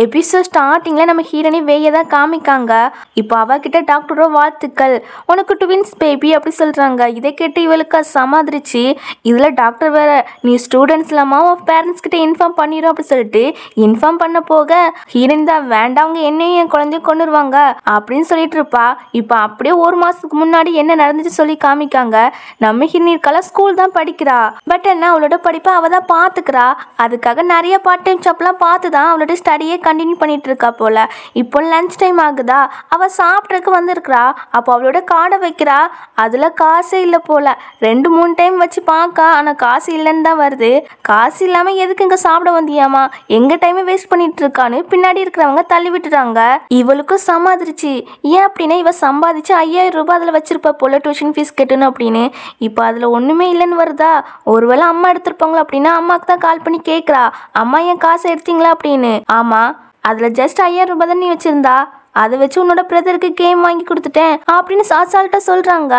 Episode ஸ்டார்டிங்கில் நம்ம ஹீரோனி வேயை தான் காமிக்காங்க. இப்போ அவகிட்ட டாக்டரோட வாழ்த்துக்கள், உனக்கு ட்வின்ஸ் பேபி அப்படி சொல்கிறாங்க. இதை கேட்டு இவளுக்கு சமாதிரிச்சு, இதில் டாக்டர் வேற நீ ஸ்டூடெண்ட்ஸ் இல்லாமல் உன் பேரண்ட்ஸ் கிட்ட இன்ஃபார்ம் பண்ணிடும் அப்படி சொல்லிட்டு இன்ஃபார்ம் பண்ண போக ஹீரோனி தான் வேண்டாம் அவங்க என்னையும் என் குழந்தையும் கொண்டுருவாங்க அப்படின்னு சொல்லிட்டு இருப்பா. இப்போ அப்படியே ஒரு மாதத்துக்கு முன்னாடி என்ன நடந்துச்சு சொல்லி காமிக்காங்க. நம்ம ஹீரோனி இருக்கால ஸ்கூல் தான் படிக்கிறா, பட் என்ன அவளோட படிப்பை அவள் தான் பார்த்துக்கிறா. அதுக்காக நிறைய பார்ட் டைம் ஜாப்லாம் பார்த்து தான் அவளோட ஸ்டடியை கண்டினியூ பண்ணிட்டு இருக்கா போல. இப்போ லஞ்ச் டைம் ஆகுதா, அவ சாப்பிட்றதுக்கு வந்திருக்கிறா. அப்போ அவளோட கார்டை வைக்கிறா, அதுல காசே இல்லை போல. 2-3 டைம் வச்சு பார்க்க, ஆனா காசு இல்லைன்னு தான் வருது. காசு இல்லாம எதுக்கு இங்க சாப்பிட வந்தியாமா, எங்க டைமை வேஸ்ட் பண்ணிட்டு இருக்கான்னு பின்னாடி இருக்கிறவங்க தள்ளி விட்டுறாங்க. இவளுக்கும் சமாதிரிச்சு, ஏன் அப்படின்னா இவ சம்பாதிச்சு 5000 ரூபாய் அதுல வச்சிருப்பா போல டியூஷன் ஃபீஸ் கட்டணும் அப்படின்னு. இப்போ அதுல ஒண்ணுமே இல்லைன்னு வருதா. ஒருவேளை அம்மா எடுத்திருப்பாங்களா அப்படின்னா அம்மாவுக்கு தான் கால் பண்ணி கேட்குறா, அம்மா என் காசை எடுத்தீங்களா அப்படின்னு. ஆமா, அதில் ஜஸ்ட் 5000 ரூபாய் தான் நீ வச்சிருந்தா, அதை வச்சு உன்னோட பிரதருக்கு கேம் வாங்கி கொடுத்துட்டேன் அப்படின்னு சால்ட்டாக சொல்கிறாங்க.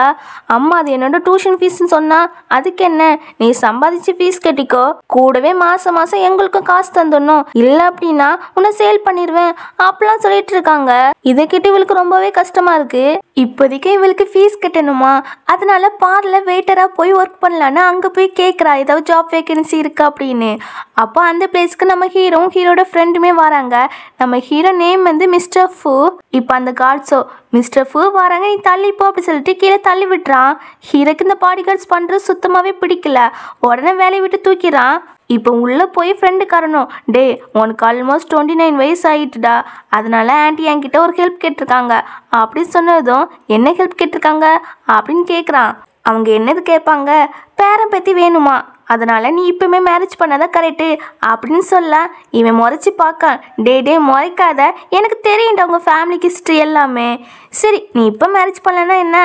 அம்மா அது என்னோட டியூஷன் ஃபீஸ்ன்னு சொன்னா, அதுக்கு என்ன, நீ சம்பாதிச்சு ஃபீஸ் கட்டிக்கோ, கூடவே மாதம் மாதம் எங்களுக்கும் காசு தந்துடணும், இல்லை அப்படின்னா உன்னை சேல் பண்ணிடுவேன் அப்படிலாம் சொல்லிட்டு இருக்காங்க. இதை கிட்ட இவளுக்கு ரொம்பவே கஷ்டமா இருக்கு. இப்போதைக்கு இவளுக்கு ஃபீஸ் கட்டணுமா, அதனால பார்லர் வெயிட்டராக போய் ஒர்க் பண்ணலான்னு அங்கே போய் கேட்குறா, ஏதாவது ஜாப் வேகன்சி இருக்கா அப்படின்னு. அப்போ அந்த பிளேஸ்க்கு நம்ம ஹீரோட ஃப்ரெண்டுமே வராங்க. நம்ம ஹீரோ நேம் வந்து மிஸ்டர் ஃபூ. இப்போ அந்த கார்ட்ஸோ மிஸ்டர் ஃபூ வராங்க, நீ தள்ளிப்போ அப்படி சொல்லிட்டு கீழே தள்ளி விட்டுறான். ஹீரோக்கு இந்த பாடி கார்ட்ஸ் பண்ணுறது சுத்தமாகவே பிடிக்கல, உடனே வேலையை விட்டு தூக்கிறான். இப்போ உள்ளே போய் ஃப்ரெண்டுக்காரனும், டே உனக்கு ஆல்மோஸ்ட் 29 வயசு ஆகிட்டுடா, அதனால ஆன்ட்டி என்கிட்ட ஒரு ஹெல்ப் கேட்டிருக்காங்க அப்படின்னு சொன்னதும், என்ன ஹெல்ப் கேட்டிருக்காங்க அப்படின்னு கேட்குறான். அவங்க என்னது கேட்பாங்க, பேரன் பற்றி வேணுமா, அதனால நீ இப்பவுமே மேரேஜ் பண்ணாதான் கரெக்டு அப்படின்னு சொல்ல, இவன் முறைச்சி பார்க்கான். டே முறைக்காத, எனக்கு தெரியும்டா உங்கள் ஃபேமிலி ஹிஸ்ட்ரி எல்லாமே. சரி நீ இப்போ மேரேஜ் பண்ணலன்னா என்ன,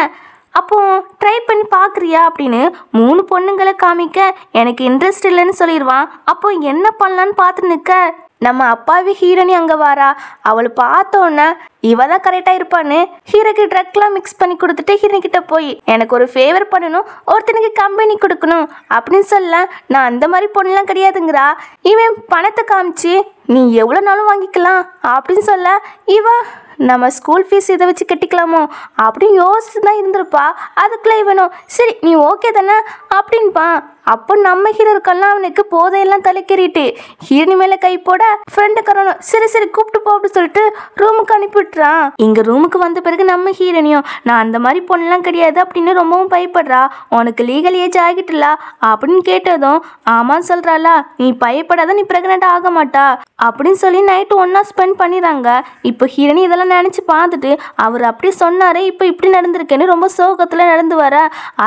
அப்போ ட்ரை பண்ணி பார்க்குறியா அப்படின்னு 3 பொண்ணுங்களை காமிக்க, எனக்கு இன்ட்ரெஸ்ட் இல்லைன்னு சொல்லிடுவான். அப்போ என்ன பண்ணலான்னு பார்த்து நிற்க, நம்ம அப்பாவி ஹீரோனி அங்கே வாரா. அவளை பார்த்தோன்னே இவ தான் கரெக்டாக இருப்பான்னு ஹீரோக்கு ட்ரக்லாம் மிக்ஸ் பண்ணி கொடுத்துட்டு ஹீரோக்கிட்ட போய், எனக்கு ஒரு ஃபேவர் பண்ணணும், ஒருத்தனுக்கு கம்பெனி கொடுக்கணும் அப்படின்னு சொல்ல, நான் அந்த மாதிரி பொண்ணுலாம் கிடையாதுங்கிறா. இவன் பணத்தை காமிச்சு நீ எவ்வளோ நாளும் வாங்கிக்கலாம் அப்படின்னு சொல்ல, இவ நம்ம ஸ்கூல் ஃபீஸ் இதை வச்சு கட்டிக்கலாமோ அப்படின்னு யோசிச்சு தான் இருந்திருப்பா. அதுக்குள்ளே இவனும் சரி நீ ஓகே தானே அப்படின்பா. அப்போ நம்ம ஹீரோ இருக்கலாம், அவனுக்கு போதையெல்லாம் தலைக்கேறிட்டு ஹீரோனி மேலே கை போட, ஃப்ரெண்டுக்காரனும் சரி கூப்பிட்டு போ அப்படின்னு சொல்லிட்டு ரூமுக்கு அனுப்பிவிட்டுறான். இங்கே ரூமுக்கு வந்த பிறகு நம்ம ஹீரோனியும், நான் அந்த மாதிரி பொண்ணெல்லாம் கிடையாது அப்படின்னு ரொம்பவும் பயப்படுறா. உனக்கு லீகல் ஏஜ் ஆகிட்டுல அப்படின்னு கேட்டதும், ஆமான்னு சொல்கிறாளா, நீ பயப்படாத, நீ ப்ரெக்னென்ட் ஆக மாட்டா அப்படின்னு சொல்லி நைட்டு ஒன்றா ஸ்பெண்ட் பண்ணிடுறாங்க. இப்போ ஹீரோனி இதெல்லாம் நினச்சி பார்த்துட்டு, அவர் அப்படி சொன்னார், இப்போ இப்படி நடந்திருக்கேன்னு ரொம்ப சோகத்தில் நடந்து வர,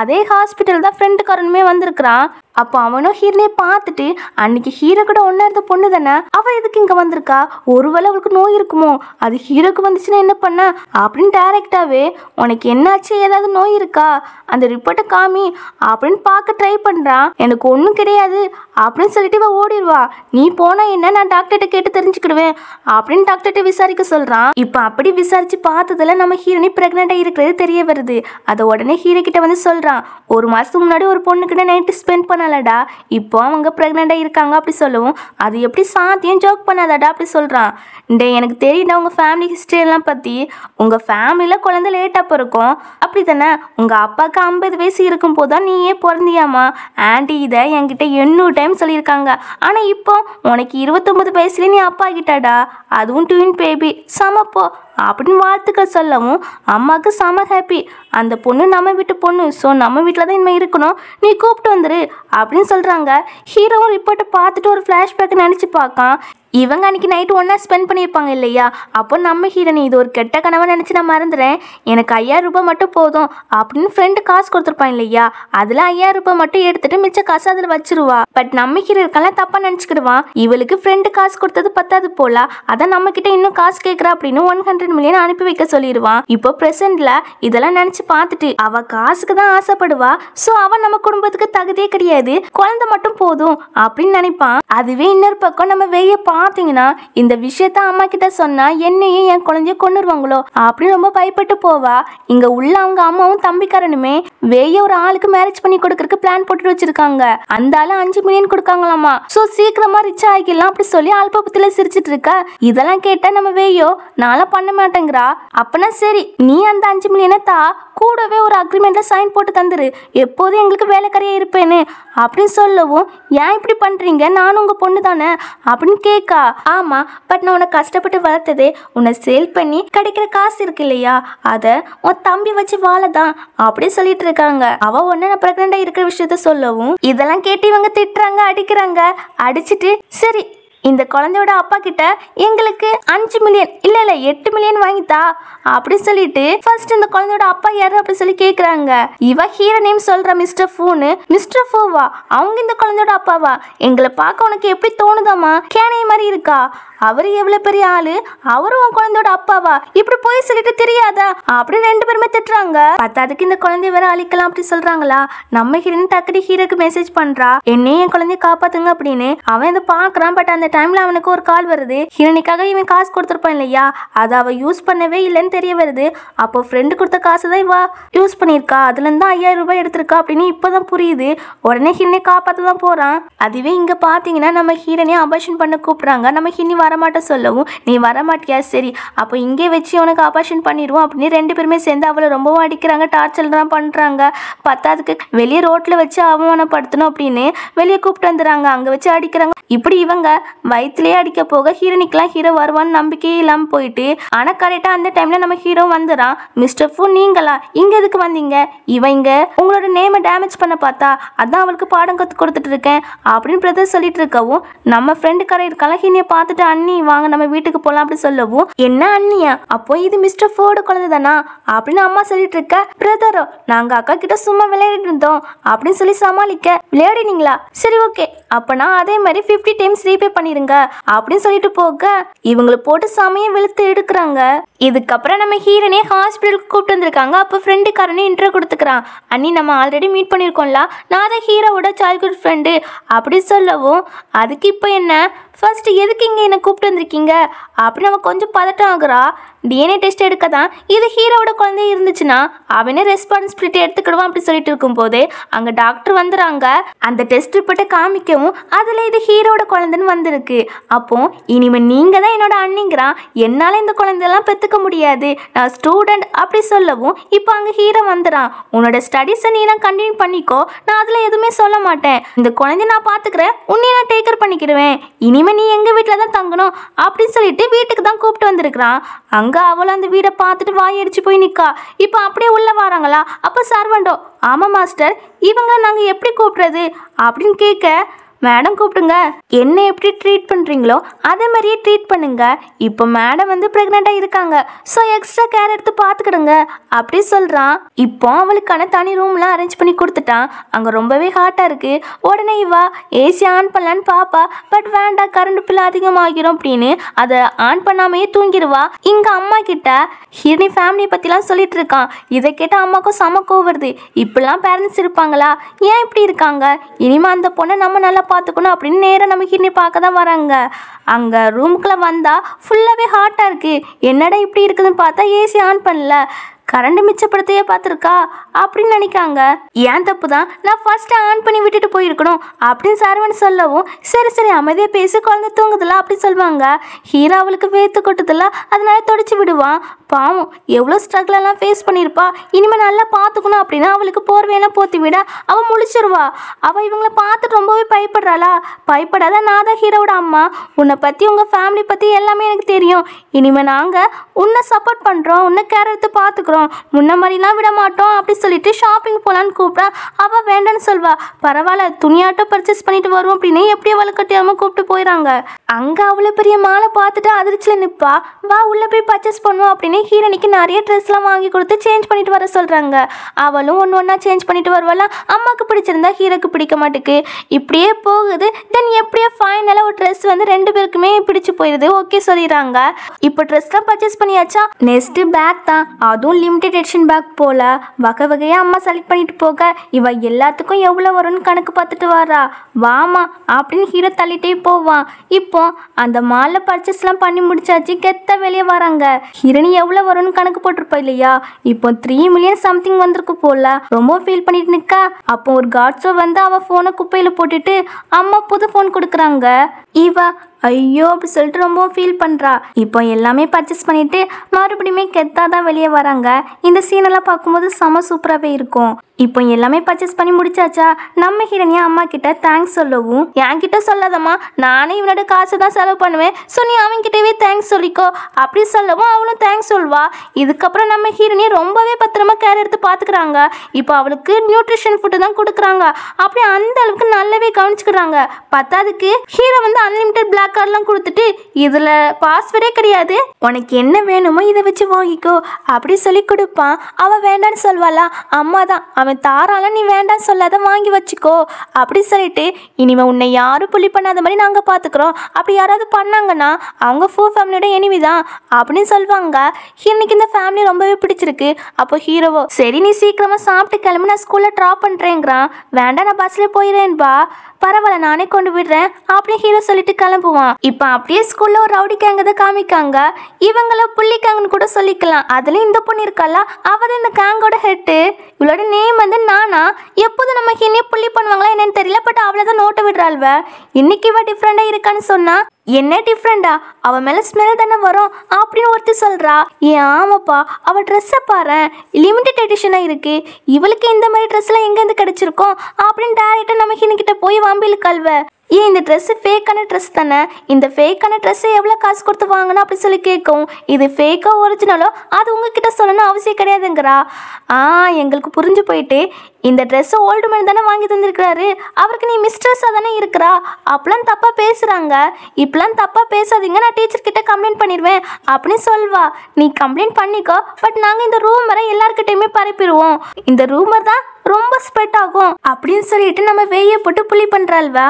அதே ஹாஸ்பிட்டல் தான் ஃப்ரெண்டுக்காரனுமே வந்திருக்கிறான். அப்போ அவனும் ஹீரோனை பார்த்துட்டு, அன்னைக்கு ஹீரோ கூட ஒன்றா இருந்த பொண்ணு தானே, அவள் எதுக்கு இங்கே வந்திருக்கா, ஒருவேளை அவளுக்கு நோய் இருக்குமோ, அது ஹீரோக்கு வந்துச்சுன்னா என்ன பண்ண அப்படின்னு டைரெக்டாகவே, உனக்கு என்னாச்சு, ஏதாவது நோய் இருக்கா, அந்த ரிப்போர்ட்டை காமி அப்படின்னு பார்க்க ட்ரை பண்ணுறான். எனக்கு ஒன்றும் கிடையாது அப்படின்னு சொல்லிட்டு இவ ஓடிடுவா. நீ போனால் என்ன, நான் டாக்டர்கிட்ட கேட்டு தெரிஞ்சுக்கிடுவேன் அப்படின்னு டாக்டர்கிட்ட விசாரிக்க சொல்கிறான். இப்போ அப்படி விசாரித்து பார்த்ததில் நம்ம ஹீரோனி ப்ரெக்னெண்ட்டாக இருக்கிறது தெரிய வருது. அதை உடனே ஹீரோ கிட்ட வந்து சொல்கிறான், 1 மாதத்துக்கு முன்னாடி ஒரு பொண்ணுக்கிட்ட நைட்டு ஸ்பெண்ட் பண்ணலடா, இப்போ அவங்க ப்ரெக்னெண்ட்டாக இருக்காங்க அப்படி சொல்லவும், அது எப்படி சாத்தியம், ஜோக் பண்ணாதடா அப்படி சொல்கிறான். டே எனக்கு தெரியும்டா உங்கள் ஃபேமிலி ஹிஸ்ட்ரி எல்லாம் பற்றி, உங்கள் ஃபேமிலியில் குழந்தை லேட்டாக பிறக்கும் அப்படி தானே, உங்கள் அப்பாவுக்கு 50 வயசு இருக்கும் போது தான் நீயே பிறந்தியாமா, ஆன்ட்டி இதை என்கிட்ட 800 டைம் சொல்லியிருக்காங்க, ஆனால் இப்போ உனக்கு 29 வயசுலேயே நீ அப்பா ஆகிட்டாடா, அதுவும் ட்வின் பேபி, சமப்போ அப்படின்னு வாழ்த்துக்கள் சொல்லவும், அம்மாவுக்கு செம ஹாப்பி, அந்த பொண்ணு நம்ம வீட்டு பொண்ணு, ஸோ நம்ம வீட்டில் தான் இனிமேல் இருக்கணும், நீ கூப்பிட்டு வந்துரு அப்படின்னு சொல்கிறாங்க. ஹீரோவும் ரிப்போர்ட்டை பார்த்துட்டு ஒரு ஃப்ளாஷ்பேக் நினச்சி பார்க்கான். இவங்க அன்றைக்கி நைட்டு ஒன்றா ஸ்பெண்ட் பண்ணியிருப்பாங்க இல்லையா, அப்போ நம்ம ஹீரோனி இது ஒரு கெட்ட கனவை நினச்சி நான் மறந்துடுறேன், எனக்கு 5000 ரூபாய் மட்டும் போதும் அப்படின்னு ஃப்ரெண்டு காசு கொடுத்துருப்பான் இல்லையா, அதில் 5000 ரூபாய் மட்டும் எடுத்துட்டு மிச்ச காசு அதில் வச்சிருவா. பட் நம்ம ஹீரோ இருக்கலாம் தப்பாக நினச்சிக்கிடுவான், இவளுக்கு ஃப்ரெண்டு காசு கொடுத்தது பத்தாது போல, அதான் நம்மக்கிட்ட இன்னும் காசு கேட்குறா அப்படின்னு 100 மில்லியன் அனுப்பி வைக்க சொல்லிடுவான். இப்போ ப்ரெசென்ட்ல இதெல்லாம் நினச்சி பார்த்துட்டு அவள் காசுக்கு தான் ஆசைப்படுவா, ஸோ அவன் நம்ம குடும்பத்துக்கு தகுதியே கிடையாது, குழந்தை மட்டும் போதும் அப்படின்னு நினைப்பான். அதுவே இன்னொரு பக்கம் நம்ம வெய்ய பார்த்தீங்கன்னா இந்த விஷயத்த அம்மா கிட்ட சொன்னா என்னையும் என் குழந்தைய கொண்டுருவாங்களோ அப்படின்னு ரொம்ப பயப்பட்டு போவா. இங்க உள்ள அவங்க அம்மாவும் தம்பிக்காரனுமே வேய ஒரு ஆளுக்கு மேரேஜ் பண்ணி கொடுக்கறதுக்கு பிளான் போட்டு வச்சிருக்காங்க. அந்த ஆளு 5 மில்லியன் கொடுக்காங்களாமா. சோ சீக்கிரமா ரிச் ஆகிக்கலாம் அப்படி சொல்லி அல்பபத்தில சிரிச்சிட்டு இருக்க. இதெல்லாம் கேட்டா நம்ம வேயோ நாளா பண்ண மாட்டேங்கிறா. அப்பனா சரி நீ அந்த 5 மில்லியனை தா, கூடவே ஒரு அக்ரிமெண்ட்ல சைன் போட்டு தந்துரு, எப்போதும் எங்களுக்கு வேலைக்காரியா இருப்பேன்னு அப்படின்னு சொல்லவும், ஏன் இப்படி பண்றீங்க, நானும் உங்க பொண்ணு தானே அப்படின்னு கேட்கா. ஆமா, பட் நான் உன்னை கஷ்டப்பட்டு வளர்த்ததே உன்னை சேல் பண்ணி கிடைக்கிற காசு இருக்கு இல்லையா, அதை உன் தம்பி வச்சு வாழதான் அப்படி சொல்லிட்டு இருக்காங்க. அவ ஒன்னு நான் பிரெக்னண்டா இருக்கிற விஷயத்த சொல்லவும் இதெல்லாம் கேட்டு இவங்க திட்டுறாங்க, அடிக்கிறாங்க. அடிச்சுட்டு சரி இந்த குழந்தையோட அப்பா கிட்ட எங்களுக்கு 5 மில்லியன் இல்ல 8 மில்லியன் வாங்கித்தா அப்படி சொல்லிட்டு ஃபர்ஸ்ட் இந்த குழந்தையோட அப்பா யாரு அப்படி சொல்லி கேக்குறாங்க. இவ ஹீரோ நேம் சொல்ற மிஸ்டர் ஃபூன்னு. மிஸ்டர் ஃபூவா அவங்க இந்த குழந்தையோட அப்பாவா? எங்களை பார்க்க உனக்கு எப்படி தோணுதாமா, கேனைய மாதிரி இருக்கா? அவரு எவ்வளவு பெரிய ஆளு, அவரும் உன் குழந்தையோட அப்பாவா? இப்படி போய் சொல்லிட்டு தெரியாதா அப்படி 2 பேருமே திட்டுறாங்க. பத்தாதுக்கு இந்த குழந்தைய வேற அழிக்கலாம் அப்படி சொல்றாங்களா. நம்ம ஹீரோயின் டக்குனு ஹீரோக்கு மெசேஜ் பண்றா, என்னையும் என் குழந்தைய காப்பாத்துங்க அப்படின்னு. அவன் இதை பாக்குறான். பட் அந்த டைம்ல அவனுக்கு ஒரு கால் வருது. ஹீரோனிக்காக இவன் காசு கொடுத்துருப்பான் இல்லையா, அதை அவ யூஸ் பண்ணவே இல்லைன்னு தெரிய வருது. அப்போ ஃப்ரெண்டு கொடுத்த காசு தான் இவ யூஸ் பண்ணியிருக்கா, அதுல இருந்து 5000 ரூபாய் எடுத்திருக்கா அப்படின்னு இப்பதான் புரியுது. உடனே ஹீரோனை காப்பாத்த தான் போறான். அதுவே இங்க பாத்தீங்கன்னா நம்ம ஹீரோனையும் அபார்ஷன் பண்ண கூப்பிடுறாங்க. நம்ம ஹீரோனி வரமாட்ட சொல்லவும், நீ வரமாட்டியா, சரி அப்போ இங்கே வச்சு உனக்கு அபார்ஷன் பண்ணிடுவோம் அப்படின்னு 2 பேருமே சேர்ந்து அவளை ரொம்பவும் அடிக்கிறாங்க, டார்ச்சர்லாம் பண்றாங்க. பத்தாதுக்கு வெளியே ரோட்ல வச்சு அவமானப்படுத்தணும் அப்படின்னு வெளியே கூப்பிட்டு வந்துடுறாங்க, அங்க வச்சு அடிக்கிறாங்க. இப்படி இவங்க வயிற்றுலேயே அடிக்க போக ஹீரோனிக்கெல்லாம் ஹீரோ வருவான்னு நம்பிக்கையே இல்லாமல் போயிட்டு, ஆனால் கரெக்டாக அந்த டைம்ல நம்ம ஹீரோ வந்துடுறான். மிஸ்டர் ஃபூ நீங்களா, இங்க எதுக்கு வந்தீங்க? இவங்க உங்களோட நேமை டேமேஜ் பண்ண பார்த்தா அதான் அவளுக்கு பாடம் கற்று கொடுத்துட்டு இருக்கேன் அப்படின்னு பிரதர் சொல்லிட்டு இருக்கவும், நம்ம ஃப்ரெண்டு கரை இருக்கால ஹீனியை பார்த்துட்டு, அண்ணி வாங்க நம்ம வீட்டுக்கு போகலாம் அப்படி சொல்லவும், என்ன அண்ணியா, அப்போ இது மிஸ்டர் ஃபோர்டு குழந்தை தானா அப்படின்னு அம்மா சொல்லிட்டு இருக்க. பிரதரோ நாங்க அக்கா கிட்ட சும்மா விளையாடிட்டு இருந்தோம் அப்படின்னு சொல்லி சமாளிக்க, விளையாடினீங்களா, சரி ஓகே அப்பனா அதே மாதிரி 50 டைம்ஸ் ரீபே பண்ணிருங்க அப்படின்னு சொல்லிட்டு போக இவங்களை போட்டு சமயம் வெளுத்து எடுக்கிறாங்க. இதுக்கப்புறம் நம்ம ஹீரோனே ஹாஸ்பிட்டலுக்கு கூப்பிட்டு வந்திருக்காங்க. அப்போ ஃப்ரெண்டுக்காரனே இன்ட்ரோ கொடுத்துக்கிறான். அண்ணி நம்ம ஆல்ரெடி மீட் பண்ணியிருக்கோம்ல, நான் தான் ஹீரோவோட சைல்ட்ஹுட் ஃப்ரெண்டு அப்படி சொல்லவும், அதுக்கு இப்போ என்ன ஃபர்ஸ்ட் எதுக்கு இங்கே என்னை கூப்பிட்டு வந்திருக்கீங்க அப்படின்னு அவன் கொஞ்சம் பதட்டம் ஆகுறா. டிஎன்ஏ டெஸ்ட் எடுக்க தான், இது ஹீரோவோட குழந்தை இருந்துச்சுன்னா அவனே ரெஸ்பான்சிபிலிட்டி எடுத்துக்கிடுவான் அப்படி சொல்லிட்டு இருக்கும்போதே அங்கே டாக்டர் வந்துடுறாங்க. அந்த டெஸ்ட் ரிப்போர்ட்டை காமிக்கவும் அதில் இது ஹீரோவோட குழந்தைன்னு வந்திருக்கு. அப்போ இனிமேல் நீங்கள் தான் என்னோட அண்ணிங்கிறான், என்னால் இந்த குழந்தையெல்லாம் பெற்றுக்க முடியாது, நான் ஸ்டூடெண்ட் அப்படி சொல்லவும் இப்போ அங்கே ஹீரோ வந்துடுறான். உன்னோட ஸ்டடீஸை நீ நான் கண்டினியூ பண்ணிக்கோ, நான் அதில் எதுவுமே சொல்ல மாட்டேன், இந்த குழந்தைய நான் பார்த்துக்கிறேன், உன்னைய நான் டேக்கர் பண்ணிக்கிடுவேன், இனிமேல் நீ எங்க வீட்டில் தான் தங்கணும் அப்படின்னு சொல்லிட்டு வீட்டுக்கு தான் கூப்பிட்டு வந்திருக்கிறான். அங்க அவளும் அந்த வீடை பார்த்துட்டு வாயடிச்சு போய் நிற்கா. இப்போ அப்படியே உள்ள வராங்களா, அப்போ சர்வண்டோ, ஆமா மாஸ்டர் இவங்க நாங்கள் எப்படி கூப்பிடுறது அப்படின்னு கேட்க, மேடம் கூப்பிடுங்க, என்ன எப்படி ட்ரீட் பண்ணுறீங்களோ அதே மாதிரியே ட்ரீட் பண்ணுங்க, இப்போ மேடம் வந்து ப்ரெக்னெண்ட்டாக இருக்காங்க, ஸோ எக்ஸ்ட்ரா கேர் எடுத்து பார்த்துக்கிடுங்க அப்படி சொல்கிறான். இப்போ அவளுக்கான தனி ரூம்லாம் அரேஞ்ச் பண்ணி கொடுத்துட்டான். அங்கே ரொம்பவே ஹாட்டாக இருக்குது. உடனே இவா ஏசி ஆன் பண்ணலான்னு பாப்பா, பட் வேண்டாம் கரண்ட் பில் அதிகமாகிரும் அப்படின்னு அதை ஆன் பண்ணாமையே தூங்கிடுவா. இங்கே அம்மா கிட்ட ஹீரோனி ஃபேமிலியை பற்றிலாம் சொல்லிட்டு இருக்கான். இதை கேட்ட அம்மாவுக்கும் செம கோவம் வருது. இப்படிலாம் பேரண்ட்ஸ் இருப்பாங்களா, ஏன் இப்படி இருக்காங்க, இனிமே அந்த பொண்ணை நம்ம நல்லா பார்த்துக்கணும் அப்படின்னு நேராக நம்ம ஹீரோனி பார்க்க தான் வராங்க. அங்கே ரூமுக்குள்ளே வந்தால் ஃபுல்லாகவே ஹாட்டாக இருக்குது. என்னடா இப்படி இருக்குதுன்னு பார்த்தா ஏசி ஆன் பண்ணல, கரண்ட் மிச்சப்படுத்தையே பார்த்துருக்கா அப்படின்னு நினைக்காங்க. ஏன் தப்பு தான், நான் ஃபர்ஸ்ட் ஆன் பண்ணி விட்டுட்டு போயிருக்கணும் அப்படின்னு சரவணன் சொல்லவும், சரி சரி அமைதியாக பேசி குழந்தை தூங்குதுல அப்படி சொல்லுவாங்க. ஹீரோ அவளுக்கு வேத்து கொட்டுதில்ல, அதனால தொடச்சி விடுவான். பாவம் எவ்வளோ ஸ்ட்ரகிளெல்லாம் ஃபேஸ் பண்ணியிருப்பா, இனிமேல் நல்லா பார்த்துக்கணும் அப்படின்னா அவளுக்கு போர்வையெல்லாம் போத்தி விட அவள் முழிச்சிருவா. அவள் இவங்கள பார்த்துட்டு ரொம்பவே பயப்படுறாளா. பயப்படாத, நான் தான் ஹீரோவோட அம்மா, உன்னை பற்றி உங்கள் ஃபேமிலி பற்றி எல்லாமே எனக்கு தெரியும், இனிமேல் நாங்கள் உன்னை சப்போர்ட் பண்ணுறோம், உன்னை கேர் எடுத்து பார்த்துக்குறோம், முன்ன மாதிரிலாம் விட மாட்டோம் அப்படி சொல்லிட்டு ஷாப்பிங் போகலான்னு கூப்பிட்டா அவள் வேண்டான்னு சொல்வா. பரவாயில்ல துணியாட்டம் பர்ச்சேஸ் பண்ணிட்டு வருவோம் அப்படின்னு எப்படியோ அவளை கட்டியாமல் கூப்பிட்டு போயிடறாங்க. அங்கே அவ்வளோ பெரிய மாலை பார்த்துட்டு அதிர்ச்சியில் நிற்பா. வா உள்ளே போய் பர்ச்சேஸ் பண்ணுவோம் அப்படின்னு ஹீரோனிக்கு நிறைய ட்ரெஸ்லாம் வாங்கி கொடுத்து சேஞ்ச் பண்ணிட்டு வர சொல்கிறாங்க. அவளும் ஒன்று ஒன்றா சேஞ்ச் பண்ணிட்டு வருவாளா. அம்மாவுக்கு பிடிச்சிருந்தா ஹீரோக்கு பிடிக்க மாட்டேக்கு. இப்படியே போகுது. தென் எப்படியோ ஃபைனலாக ஒரு ட்ரெஸ் வந்து 2 பேருக்குமே பிடிச்சி போயிடுது. ஓகே சொல்லிடுறாங்க. இப்போ ட்ரெஸ்லாம் பர்ச்சேஸ் பண்ணியாச்சா, நெக்ஸ்ட்டு பேக் தான், அதுவும் லிமிடெட் எடிஷன் பேக் போல வகை வகையாக அம்மா செலக்ட் பண்ணிட்டு போக இவ எல்லாத்துக்கும் எவ்வளோ வரும்னு கணக்கு பார்த்துட்டு வரா. வாமா அப்படின்னு ஹீரோ தள்ளிட்டே போவான். இப்போ அந்த மாலில் பர்ச்சேஸ்லாம் பண்ணி முடிச்சாச்சு, கெத்த வெளியே வராங்க. ஹீரோனி எவ்வளோ வரும்னு கணக்கு போட்டிருப்பா இல்லையா, இப்போ 3 மில்லியன் சம்திங் வந்திருக்கு போல. ரொம்ப ஃபீல் பண்ணிட்டு நிற்கா. அப்போ ஒரு காட்ஸோ வந்து அவள் ஃபோனை குப்பையில் போட்டுட்டு அம்மா புது ஃபோன் கொடுக்குறாங்க. இவ ஐயோ அப்படி சொல்லிட்டு ரொம்ப ஃபீல் பண்ணுறா. இப்போ எல்லாமே பர்ச்சேஸ் பண்ணிட்டு மறுபடியுமே கெத்தாக தான் வெளியே வராங்க. இந்த சீனெல்லாம் பார்க்கும்போது செம சூப்பராகவே இருக்கும். இப்போ எல்லாமே பர்ச்சேஸ் பண்ணி முடிச்சாச்சா, நம்ம ஹீரோனியா அம்மா கிட்ட தேங்க்ஸ் சொல்லவும், என்கிட்ட சொல்லாதம்மா, நானே இவனோட காசு தான் செலவு பண்ணுவேன், ஸோ நீ அவன்கிட்டவே தேங்க்ஸ் சொல்லிக்கோ அப்படி சொல்லவும் அவளும் தேங்க்ஸ் சொல்வா. இதுக்கப்புறம் நம்ம ஹீரோனியை ரொம்பவே பத்திரமா கேர் எடுத்து பார்த்துக்கிறாங்க. இப்போ அவளுக்கு நியூட்ரிஷன் ஃபுட்டு தான் கொடுக்குறாங்க. அப்படி அந்த அளவுக்கு நல்லாவே கவனிச்சுக்கிறாங்க. பத்தாதுக்கு ஹீரோ வந்து அன்லிமிட்டட் பிளாக் கார்டெலாம் கொடுத்துட்டு இதில் பாஸ்வேர்டே கிடையாது, உனக்கு என்ன வேணுமோ இதை வச்சு வாங்கிக்கோ அப்படி சொல்லி கொடுப்பான். அவள் வேண்டான்னு சொல்வாளா, அம்மா தான் அவன் தாரால, நீ வேண்டான்னு சொல்லாத, வாங்கி வச்சுக்கோ அப்படி சொல்லிட்டு இனிமே உன்னை யாரும் புள்ளி பண்ணாத மாதிரி நாங்கள் பார்த்துக்குறோம், அப்படி யாராவது பண்ணாங்கன்னா அவங்க ஃபேமிலியோட எனிமி தான் அப்படின்னு சொல்லுவாங்க. இன்னைக்கு இந்த ஃபேமிலி ரொம்பவே பிடிச்சிருக்கு. அப்போ ஹீரோவோ சரி நீ சீக்கிரமாக சாப்பிட்டு கிளம்பி நான் ஸ்கூலில் ட்ராப் பண்ணுறேங்கிறான். வேண்டாம் நான் பஸ்ஸில் போயிடுறேன்பா, பரவாயில்ல நானே கொண்டு விடுறேன் அப்படின்னு ஹீரோ சொல்லிட்டு கிளம்புவான். இப்போ அப்படியே ஸ்கூல்ல ஒரு ரவுடி கேங்க தான் காமிக்காங்க. இவங்கள புள்ளி கேங்கன்னு கூட சொல்லிக்கலாம். அதுலயும் இந்த பொண்ணு இருக்கல, அவதான் இந்த கேங்கோட ஹெட்டு. இவளோட நேம் வந்து நானா. எப்போதும் நம்ம ஹீரோயை புள்ளி பண்ணுவாங்களா என்னன்னு தெரியல, பட் அவளதான் நோட்டை விடுறாள்வ. இன்னைக்கு இவ டிஃப்ரெண்டா இருக்கான்னு சொன்னா, என்ன டிஃப்ரெண்டா, அவ மேல ஸ்மெல் தானே வரும் அப்படின்னு ஒருத்தர் சொல்றா. ஏன் ஆமாப்பா, அவ ட்ரெஸ்ஸை பாரு லிமிடெட் எடிஷனா இருக்கு, இவளுக்கு இந்த மாதிரி ட்ரெஸ்லாம் எங்கேருந்து கிடைச்சிருக்கோம் அப்படின்னு டேரக்டா நம்ம ஹீரோகிட்ட போய் வாம்பில் கல்வ. ஏன் இந்த ட்ரெஸ்ஸு ஃபேக்கான ட்ரெஸ் தானே, இந்த ஃபேக்கான ட்ரெஸ்ஸை எவ்வளோ காசு கொடுத்து வாங்கணும் அப்படி சொல்லி கேட்கும். இது ஃபேக்கோ ஒரிஜினலோ அது உங்ககிட்ட சொல்லணும் அவசியம் கிடையாதுங்கிறா. எங்களுக்கு புரிஞ்சு போயிட்டு இந்த ட்ரெஸ்ஸை ஓல்டு மேன் தானே வாங்கி தந்திருக்கிறாரு, அவருக்கு நீ மிஸ்ட்ரெஸ்ஸாக தானே இருக்கிறா, அப்பெல்லாம் தப்பாக பேசுகிறாங்க, இப்பெல்லாம் தப்பாக பேசாதீங்க, நான் டீச்சர்கிட்ட கம்ப்ளைண்ட் பண்ணிடுவேன் அப்படின்னு சொல்வா. நீ கம்ப்ளைண்ட் பண்ணிக்கோ, பட் நாங்கள் இந்த ரூமரை எல்லாருக்கிட்டையுமே பரப்பிடுவோம், இந்த ரூமர் தான் ரொம்ப ஸ்ப்ரெட் ஆகும் அப்படின்னு சொல்லிட்டு நம்ம வெய்ய போட்டு புள்ளி பண்ணுறாள்வா.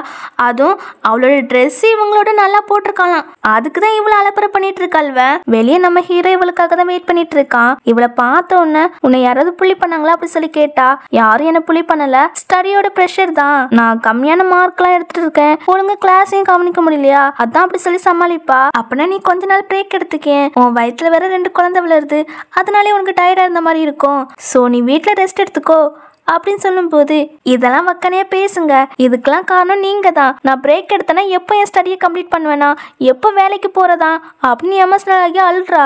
அதுவும் அவளோட ட்ரெஸ் இவங்களோட நல்லா போட்டிருக்கலாம், அதுக்கு தான் இவ்வளோ அலப்பறை பண்ணிட்டு இருக்காள்வ. வெளியே நம்ம ஹீரோ இவளுக்காக தான் வெயிட் பண்ணிட்டு இருக்கான். இவளை பார்த்த உடனே உன்னை யாராவது புள்ளி பண்ணாங்களா அப்படி சொல்லி கேட்டா, யாரும் என்ன புள்ளி பண்ணல, ஸ்டடியோட ப்ரெஷர் தான், நான் கம்மியான மார்க்லாம் எடுத்துட்டு இருக்கேன், ஒழுங்கா கிளாஸையும் கவனிக்க முடியலையா, அதான் அப்படி சொல்லி சமாளிப்பா. அப்படின்னா நீ கொஞ்ச நாள் பிரேக் எடுத்துக்கேன், உன் வயிற்றுல வேற 2 குழந்தை விளையாடுது, அதனாலே உனக்கு டயர்டா இருந்த மாதிரி இருக்கும், ஸோ நீ வீட்டில் ரெஸ்ட் எடுத்துக்கோ அப்படின்னு சொல்லும்போது, இதெல்லாம் வக்கனையா பேசுங்க, இதுக்கெல்லாம் காரணம் நீங்க தான், நான் பிரேக் எடுத்தேன்னா எப்போ என் ஸ்டடியை கம்ப்ளீட் பண்ணுவேனா, எப்போ வேலைக்கு போறதா அப்படின்னு எமோஷனல் ஆகி அழுறா.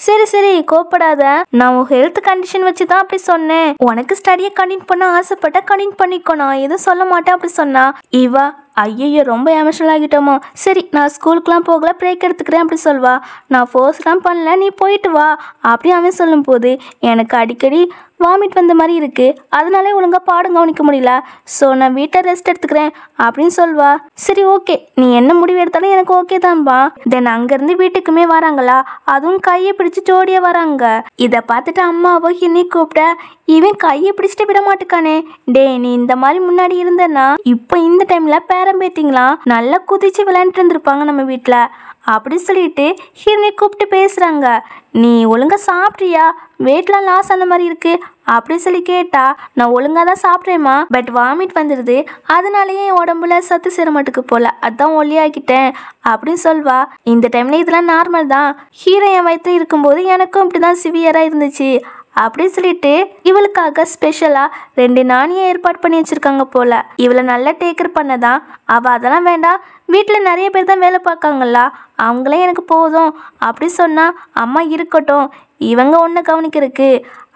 சரி கோப்படாத, நான் உன் ஹெல்த் கண்டிஷன் வச்சு தான் அப்படி சொன்னேன், உனக்கு ஸ்டடியை கண்டினியூ பண்ண ஆசைப்பட்ட கண்டினியூ பண்ணிக்கோ, நான் எதுவும் சொல்ல மாட்டேன் அப்படி சொன்னா. இவா ஐயோ ரொம்ப எமோஷனல் ஆகிட்டோமோ, சரி நான் ஸ்கூலுக்குலாம் போகல, பிரேக் எடுத்துக்கிறேன் அப்படி சொல்வா. நான் ஃபோர்ஸ்லாம் பண்ணல, நீ போயிட்டு வா அப்படி அவன் சொல்லும்போது, எனக்கு அடிக்கடி வாமிட் வந்த மாதிரி இருக்குது, அதனாலே ஒழுங்காக பாடம் கவனிக்க முடியல, ஸோ நான் வீட்டில் ரெஸ்ட் எடுத்துக்கிறேன் அப்படின்னு சொல்வா. சரி ஓகே, நீ என்ன முடிவு எடுத்தாலும் எனக்கு ஓகே தான்பா. தென் அங்கேருந்து வீட்டுக்குமே வராங்களா, அதுவும் கையை பிடிச்சி ஜோடியாக வராங்க. இதை பார்த்துட்டு அம்மாவோ இன்னைக்கு கூப்பிட்ட, இவன் கையை பிடிச்சிட்டு விட மாட்டுக்கானே, டே நீ இந்த மாதிரி முன்னாடி இருந்தேன்னா இப்போ இந்த டைமில் பேரம்பேத்திங்களா நல்லா குதிச்சு விளையாண்டுட்டு இருந்திருப்பாங்க நம்ம வீட்டில் அப்படி சொல்லிட்டு ஹீரோனை கூப்பிட்டு பேசுகிறாங்க. நீ ஒழுங்காக சாப்பிட்றியா, வெயிட்லாம் லாஸ் ஆன மாதிரி இருக்கு அப்படி சொல்லி கேட்டா, நான் ஒழுங்காக தான் சாப்பிட்றேம்மா, பட் வாமிட் வந்துடுது, அதனாலேயே என் உடம்புல சத்து சேர மாட்டுக்கு போல, அதான் ஒல்லியாக்கிட்டேன் அப்படின்னு சொல்வா. இந்த டைமில் இதெல்லாம் நார்மல் தான், ஹீரோ என் வயிற்று இருக்கும்போது எனக்கும் இப்படி தான் சிவியராக இருந்துச்சு அப்படின்னு சொல்லிட்டு இவளுக்காக ஸ்பெஷலாக 2 நாணியை ஏற்பாடு பண்ணி வச்சுருக்காங்க போல். இவளை நல்லா டேக்கர் பண்ணதான். அவள் அதெல்லாம் வேண்டாம், வீட்டில் நிறைய பேர் தான் வேலை பார்க்காங்களா, அவங்களே எனக்கு போதும் அப்படி சொன்னால், அம்மா இருக்கட்டும் இவங்க ஒன்று கவனிக்கிறதுக்கு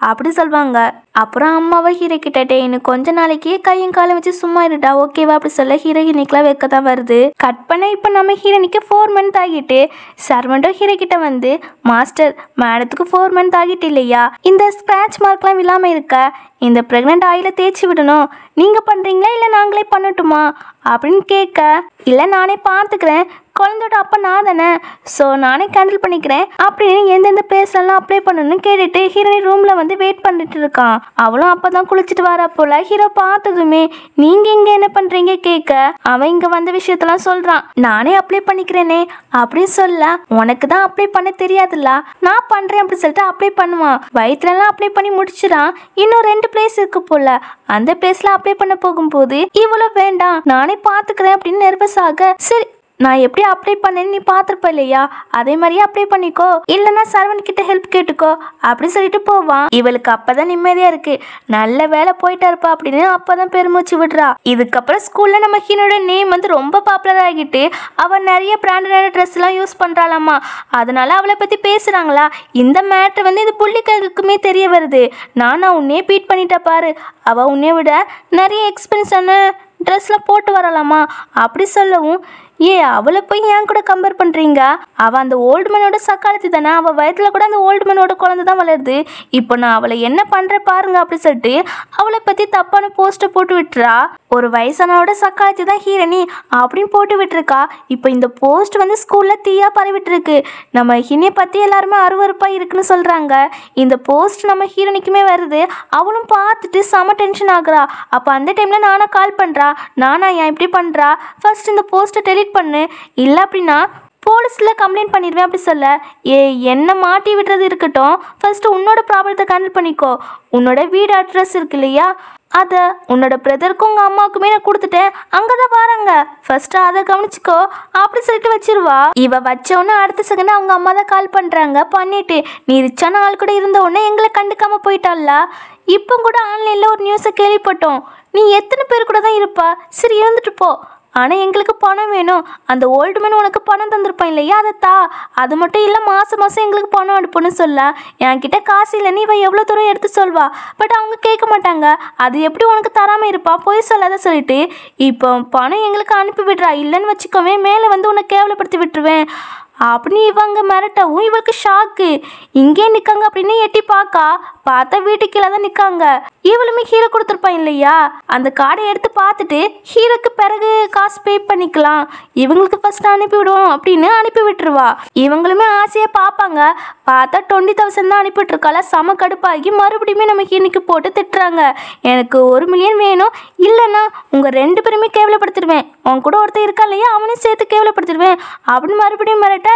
அப்படி சொல்லுவாங்க. அப்புறம் அம்மாவை ஹீரோ கிட்டே இன்னும் கொஞ்ச நாளைக்கு கையும் காலம் வச்சு சும்மா இருடா ஓகேவா அப்படி சொல்ல ஹீரோயினிக்கெலாம் வைக்க தான் வருது. கட் பண்ண இப்போ நம்ம ஹீரோனிக்கு 4 மந்த் ஆகிட்டு சர்வெண்ட்டோ ஹீரோ கிட்ட வந்து, மாஸ்டர் மேடத்துக்கு 4 மந்த் ஆகிட்டு இல்லையா, இந்த ஸ்க்ராட்ச் மார்க்லாம் இல்லாமல் இருக்க இந்த ப்ரெக்னென்ட் ஆயில தேய்ச்சி விடணும், நீங்கள் பண்ணுறீங்களா இல்லை நாங்களே பண்ணட்டுமா அப்படின்னு கேட்க, இல்லை நானே பார்த்துக்கிறேன், குழந்தையோட அப்பா நான் தானே, ஸோ நானே கேண்டில் பண்ணிக்கிறேன் அப்படின்னு எந்தெந்த பிளேஸ்லாம் அப்ளை பண்ணணும்னு கேட்டுட்டு ஹீரோயின் ரூமில் வந்து வந்து வெயிட் பண்ணிட்டு இருக்கான். அவளும் அப்பதான் குளிச்சுட்டு வரா போல. ஹீரோ பார்த்ததுமே நீங்க இங்க என்ன பண்றீங்க கேட்க அவன் இங்க வந்த விஷயத்தெல்லாம் சொல்றான். நானே அப்ளை பண்ணிக்கிறேனே அப்படின்னு சொல்ல, உனக்கு தான் அப்ளை பண்ண தெரியாதுல்ல, நான் பண்றேன் அப்படின்னு சொல்லிட்டு அப்ளை பண்ணுவான். வயிற்றுல எல்லாம் அப்ளை பண்ணி முடிச்சிடான். இன்னும் 2 பிளேஸ் இருக்கு போல. அந்த பிளேஸ்ல அப்ளை பண்ண போகும்போது இவ்வளவு வேண்டாம் நானே பாத்துக்கிறேன் அப்படின்னு நர்வஸ் ஆக, சரி நான் எப்படி அப்ளை பண்ணேன்னு நீ பார்த்துருப்ப இல்லையா, அதே மாதிரியே அப்ளை பண்ணிக்கோ, இல்லைன்னா சரவண் கிட்ட ஹெல்ப் கேட்டுக்கோ அப்படின்னு சொல்லிட்டு போவான். இவளுக்கு அப்பதான் நிம்மதியா இருக்கு. நல்ல வேலை போயிட்டா இருப்பா அப்படின்னு அப்பதான் பெருமூச்சு விடுறா. இதுக்கப்புறம் ஸ்கூல்ல நம்ம ஹீரோட நேம் வந்து ரொம்ப பாப்புலர் ஆகிட்டு அவன் நிறைய பிராண்டடான ட்ரெஸ் எல்லாம் யூஸ் பண்றாளாமா. அதனால அவளை பத்தி பேசுறாங்களா. இந்த மேட்ரு வந்து இது புள்ளிக்காக்குமே தெரிய வருது. நான் உன்னே பீட் பண்ணிட்டா பாரு, அவ உன்னை விட நிறைய எக்ஸ்பென்ஸான ட்ரெஸ்லாம் போட்டு வரலாமா அப்படி சொல்லவும், அவளை போய் ஏன் கூட கம்பேர் பண்ணுறீங்க, அவள் அந்த ஓல்டுமேனோட சக்காலத்தி தானே, அவள் வயத்துல கூட அந்த ஓல்டுமேனோட குழந்தை தான் வளருது, இப்போ நான் அவளை என்ன பண்ணுறேன் பாருங்க அப்படி சொல்லிட்டு அவளை பற்றி தப்பான போஸ்ட்டை போட்டு விட்டுறா. ஒரு வயசானோட சக்காலத்தி தான் ஹீரோனி அப்படின்னு போட்டு விட்டுருக்கா. இப்போ இந்த போஸ்ட் வந்து ஸ்கூலில் தீயாக பரவிட்டு இருக்கு. நம்ம ஹீரோனை பற்றி எல்லாருமே அருவருப்பாக இருக்குன்னு சொல்கிறாங்க. இந்த போஸ்ட் நம்ம ஹீரோனிக்குமே வருது. அவளும் பார்த்துட்டு செம டென்ஷன் ஆகுறா. அப்போ அந்த டைமில் நானா கால் பண்ணுறா, நானா ஏன் இப்படி பண்ணுறா, ஃபர்ஸ்ட் இந்த போஸ்ட்டை டெலிட் பண்ணு, இல்லை அப்படின்னா போலீஸில் கம்ப்ளைண்ட் பண்ணிடுவேன் அப்படி சொல்ல, என்ன மாட்டி விடுறது இருக்கட்டும், ஃபர்ஸ்ட் உன்னோட ப்ராப்ளத்தை ஹேண்டில் பண்ணிக்கோ. உன்னோட வீடு அட்ரஸ் இருக்கு இல்லையா, அதை உன்னோட பிரதருக்கும் உங்கள் அம்மாவுக்குமே நான் கொடுத்துட்டேன், அங்கே தான் வராங்க, ஃபர்ஸ்ட் அதை கவனிச்சிக்கோ அப்படி சொல்லிட்டு வச்சிருவா. இவ வச்சோன்னே அடுத்த செகண்ட் அவங்க அம்மா தான் கால் பண்ணுறாங்க. பண்ணிட்டு நீ ரிச்சான ஆள் கூட இருந்த உடனே எங்களை கண்டுக்காமல் போயிட்டால, இப்போ கூட ஆன்லைனில் ஒரு நியூஸை கேள்விப்பட்டோம், நீ எத்தனை பேர் கூட தான் இருப்பா, சரி இருந்துட்டு போ, ஆனால் எங்களுக்கு பணம் வேணும், அந்த ஓல்டு மேன் உனக்கு பணம் தந்திருப்பான் இல்லையா, அதை அது மட்டும் இல்லை மாதம் மாதம் எங்களுக்கு பணம் அனுப்புன்னு சொல்ல, என்கிட்ட காசு இல்லைன்னு இவ எவ்வளோ தூரம் எடுத்து சொல்வா. பட் அவங்க கேட்க மாட்டாங்க, அது எப்படி உனக்கு தராமல் இருப்பா, போய் சொல்லாத சொல்லிட்டு இப்போ பணம் எங்களுக்கு அனுப்பி விடுறா, இல்லைன்னு வச்சுக்கோவே மேலே வந்து உன்னை கேவலப்படுத்தி விட்டுருவேன் அப்படின்னு இவங்க மிரட்டவும் இவளுக்கு ஷாக்கு. இங்கே நிற்காங்க அப்படின்னு எட்டி பார்த்தா வீட்டுக்கு கீழே தான் நிற்காங்க. இவளுமே ஹீரோ கொடுத்துருப்பான் இல்லையா, அந்த கார்டை எடுத்து பார்த்துட்டு ஹீரோக்கு பிறகு காசு பே பண்ணிக்கலாம், இவங்களுக்கு ஃபர்ஸ்ட் அனுப்பி விடுவோம் அப்படின்னு அனுப்பி விட்டுருவா. இவங்களுமே ஆசையாக பார்ப்பாங்க. பார்த்தா 20,000 தான் அனுப்பிட்டுருக்கால. செம கடுப்பாகி மறுபடியுமே நம்ம ஹீரோனிக்கு போட்டு திட்டுறாங்க. எனக்கு 1 மில்லியன் வேணும், இல்லைன்னா உங்கள் 2 பேருமே கேவலப்படுத்திடுவேன், உன் கூட ஒருத்தர் இருக்கா இல்லையா அவனையும் சேர்த்து கேவலப்படுத்திடுவேன் அப்படின்னு மறுபடியும் மிரட்ட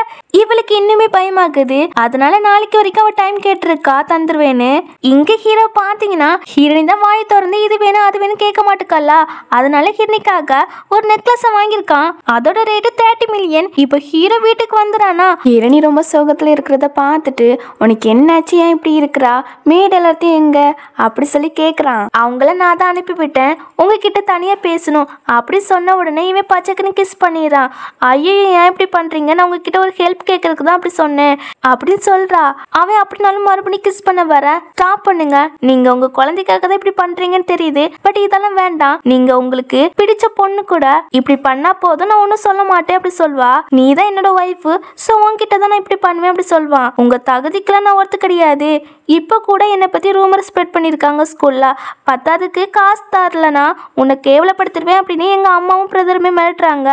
இவளுக்கு இன்னுமே பயமாகுது. அதனால நாளைக்கு வரைக்கும் அவள் டைம் கேட்டிருக்கா, தந்துருவேன்னு. இங்க ஹீரோ பாத்தீங்கன்னா ஹீரோனி தான் வாயை திறந்து இது வேணும் அது வேணும் கேட்க மாட்டுக்கல்ல, அதனால ஹீரோனிக்காக ஒரு நெக்லஸை வாங்கியிருக்கான். அதோட ரேட்டு 30 மில்லியன். இப்போ ஹீரோ வீட்டுக்கு வந்துறானா. ஹீரோனி ரொம்ப சோகத்துல இருக்கிறத பார்த்துட்டு, உனக்கு என்னாச்சு, ஏன் இப்படி இருக்கிறா, மேட் எல்லாத்தையும் எங்க அப்படி சொல்லி கேட்குறான். அவங்கள நான் தான் அனுப்பிவிட்டேன், உங்ககிட்ட தனியா பேசணும் அப்படி சொன்ன உடனே இவன் பச்சைக்குன்னு கிஸ் பண்ணிடுறான். ஐயோ ஏன் இப்படி பண்றீங்க, நான் உங்ககிட்ட ஒரு ஹெல்ப் கேட்கறதுக்கு தான் அப்படி சொன்னேன் அப்படின்னு சொல்றா. அவன் அப்படினாலும் மறுபடியும் கிஸ் பண்ண வர, ஸ்டாப் பண்ணுங்க, நீங்க உங்க குழந்தைக்காக தான் இப்படி பண்றீங்கன்னு தெரியுது, பட் இதெல்லாம் வேண்டாம், நீங்க உங்களுக்கு பிடிச்ச பொண்ணு கூட இப்படி பண்ணா போதும், நான் ஒன்னும் சொல்ல மாட்டேன் அப்படி சொல்வா. நீ தான் என்னோட ஒய்ஃபு, ஸோ உன்கிட்ட தான் நான் இப்படி பண்ணுவேன் அப்படி சொல்வான். உங்க தகுதிக்கெல்லாம் நான் ஒருத்து கிடையாது, இப்போ கூட என்னை பத்தி ரூமர் ஸ்ப்ரெட் பண்ணியிருக்காங்க ஸ்கூல்ல, பத்தாதுக்கு காசு தரலனா உன்னை கேவலப்படுத்திடுவேன் அப்படின்னு எங்க அம்மாவும் பிரதருமே மிரட்டுறாங்க,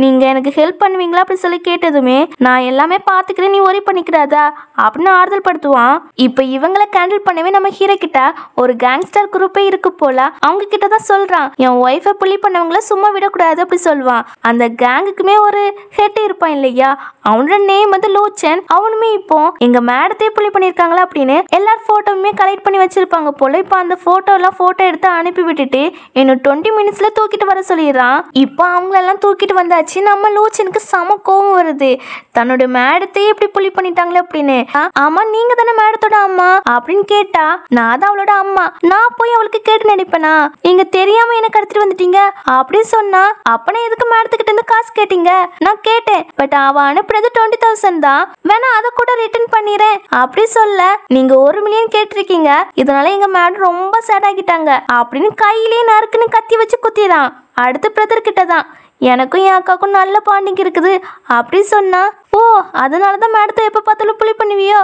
நீங்க எனக்கு ஹெல்ப் பண்ணுவீங்களா அப்படி சொல்லி கேட்டதுமே நான் எல்லாமே பார்த்துக்கிறேன், நீ ஒரி பண்ணிக்கிறாதா அப்படின்னு ஆறுதல் படுத்துவான். இப்போ இவங்களை கேண்டில் பண்ணவே நம்ம ஹீரோ கிட்ட ஒரு கேங்ஸ்டர் குரூப்பே இருக்கு போல, அவங்க கிட்ட தான் சொல்றான், என் ஒய்ஃபை புள்ளி பண்ணவங்கள சும்மா விடக்கூடாது அப்படி சொல்லுவான். அந்த கேங்குக்குமே ஒரு ஹெட் இருப்பான் இல்லையா, அவனோட நேம் வந்து லூச்சன். அவனுமே இப்போ எங்க மேடத்தையே புள்ளி பண்ணியிருக்காங்களா அப்படின்னு எல்லார் போட்டோவுமே கலெக்ட் பண்ணி வச்சிருப்பாங்க போல. இப்போ அந்த போட்டோ எடுத்து அனுப்பி விட்டுட்டு இன்னும் 20 மினிட்ஸ்ல தூக்கிட்டு வர சொல்லிடுறான். இப்போ அவங்களெல்லாம் தூக்கிட்டு வந்தாச்சு. நம்ம லூச்சனுக்கு சம கோவம் வருது, தன்னோட மேடத்தையே இப்படி புள்ளி பண்ணிட்டாங்களே அப்படின்னு. ஆமா நீங்க தானே மேடத்தோட அம்மா அப்படின்னு கேட்டா, நான் தான் அவளோட அம்மா, நான் போய் அவளுக்கு கேட்டு நடிப்பேனா, நீங்க தெரியாம எனக்கு கடத்திட்டு வந்துட்டீங்க அப்படின்னு சொன்னா, அப்பனா எதுக்கு மேடத்துக்கிட்ட இருந்து காசு கேட்டீங்க, நான் கேட்டேன், பட் அவ அனுப்புறது 20,000 தான், வேணா அதை கூட ரிட்டர்ன் பண்ணிடுறேன் அப்படி சொல்ல, நீங்க 1 மில்லியன் கேட்டிருக்கீங்க, இதனால எங்க மேடம் ரொம்ப சேட் ஆகிட்டாங்க அப்படின்னு கையிலேயே நறுக்குன்னு கத்தி வச்சு குத்திடான். அடுத்த பிரதர் கிட்ட தான், எனக்கும் என் அக்காவுக்கும் நல்ல பாண்டிங் இருக்குது அப்படி சொன்னா, ஓ அதனால தான் மேடத்தை எப்போ பார்த்தாலும் புள்ளி பண்ணுவியோ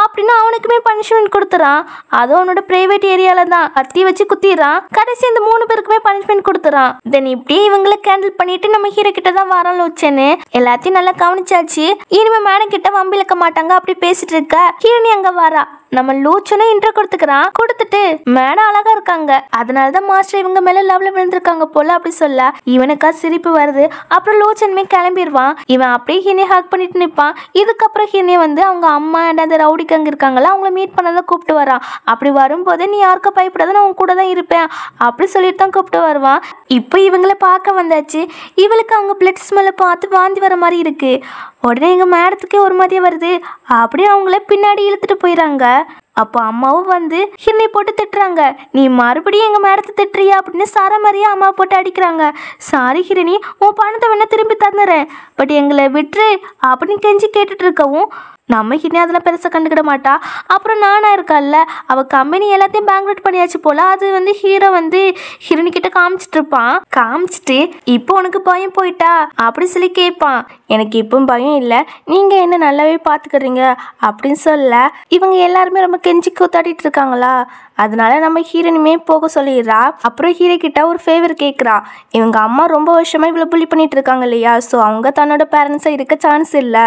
அப்படின்னு அவனுக்குமே பனிஷ்மெண்ட் கொடுத்துறான். அதுவும் அவனோட பிரைவேட் ஏரியால தான் கத்தி வச்சு குத்திடுறான். கடைசி இந்த 3 பேருக்குமே பனிஷ்மெண்ட் கொடுத்துறான். தென் இப்படியே இவங்களை கேண்டில் பண்ணிட்டு நம்ம ஹீரோ கிட்ட தான் வரோம் லோச்சன்னு. எல்லாத்தையும் நல்லா கவனிச்சாச்சு, இனிமே மேடம் கிட்ட வம்பிழுக்க மாட்டாங்க அப்படி பேசிட்டு இருக்க ஹீரோனி அங்க வரா. நம்ம லூச்சனும் இன்ட்ரோ கொடுத்துட்டு மேடம் அழகா இருக்காங்க, அதனாலதான் மாஸ்டர் இவங்க மேல லவ்ல விழுந்திருக்காங்க போல அப்படி சொல்ல இவனுக்கா சிரிப்பு வருது. அப்புறம் லூச்சனுமே கிளம்பிடுவான். இவன் அப்படியே ஹிரணியை ஹக் பண்ணிட்டு நிற்பான். இதுக்கப்புறம் ஹிரணியை வந்து அவங்க அம்மா அந்த ரவுடி கேங் இருக்காங்களா அவங்கள மீட் பண்ணதான் கூப்பிட்டு வரான். அப்படி வரும்போது நீ யாருக்கும் பயப்படாத, நான் உன் கூட தான் இருப்பேன் அப்படி சொல்லிட்டு தான் கூப்பிட்டு வருவான். இப்போ இவங்களை பார்க்க வந்தாச்சு. இவளுக்கு அவங்க பிளட் ஸ்மெல்லை பார்த்து வாந்தி வர மாதிரி இருக்கு. உடனே எங்கள் மேடத்துக்கே ஒரு மாதிரியே வருது. அப்படியே அவங்கள பின்னாடி இழுத்துட்டு போயிடறாங்க. அப்போ அம்மாவும் வந்து ஹிரணியை போட்டு திட்டுறாங்க. நீ மறுபடியும் எங்கள் மேடத்தை திட்டுறியா அப்படின்னு சரமாரியா அம்மா போட்டு அடிக்கிறாங்க. சாரி ஹிரணி, உன் பணத்தை வேணா திரும்பி தந்துடுறேன், பட் எங்களை விட்டுரு அப்படின்னு கெஞ்சி கேட்டுட்டு இருக்கவும் நம்ம ஹிரணி அதெல்லாம் பெருசாக கண்டுக்கிட மாட்டா. அப்புறம் நானா இருக்கால்ல, அவள் கம்பெனி எல்லாத்தையும் பேங்க்ரவுட் பண்ணியாச்சு போல். அது வந்து ஹீரோ வந்து ஹிரணி கிட்ட காமிச்சிட்டு இருப்பான். காமிச்சிட்டு இப்போ உனக்கு பயம் போயிட்டா அப்படி சொல்லி கேட்பான். எனக்கு இப்பவும் பயம் இல்லை, நீங்கள் என்ன நல்லாவே பார்த்துக்கிறீங்க அப்படின்னு சொல்ல இவங்க எல்லாருமே ரொம்ப கெஞ்சி கூத்தாடிட்டு இருக்காங்களா, அதனால நம்ம ஹீரோனுமே போக சொல்லிடுறா. அப்புறம் ஹீரோ கிட்ட ஒரு ஃபேவர் கேட்குறா. இவங்க அம்மா ரொம்ப வருஷமாக இவ்வளோ புள்ளி பண்ணிட்டு இருக்காங்க இல்லையா, ஸோ அவங்க தன்னோட பேரண்ட்ஸாக இருக்க சான்ஸ் இல்லை,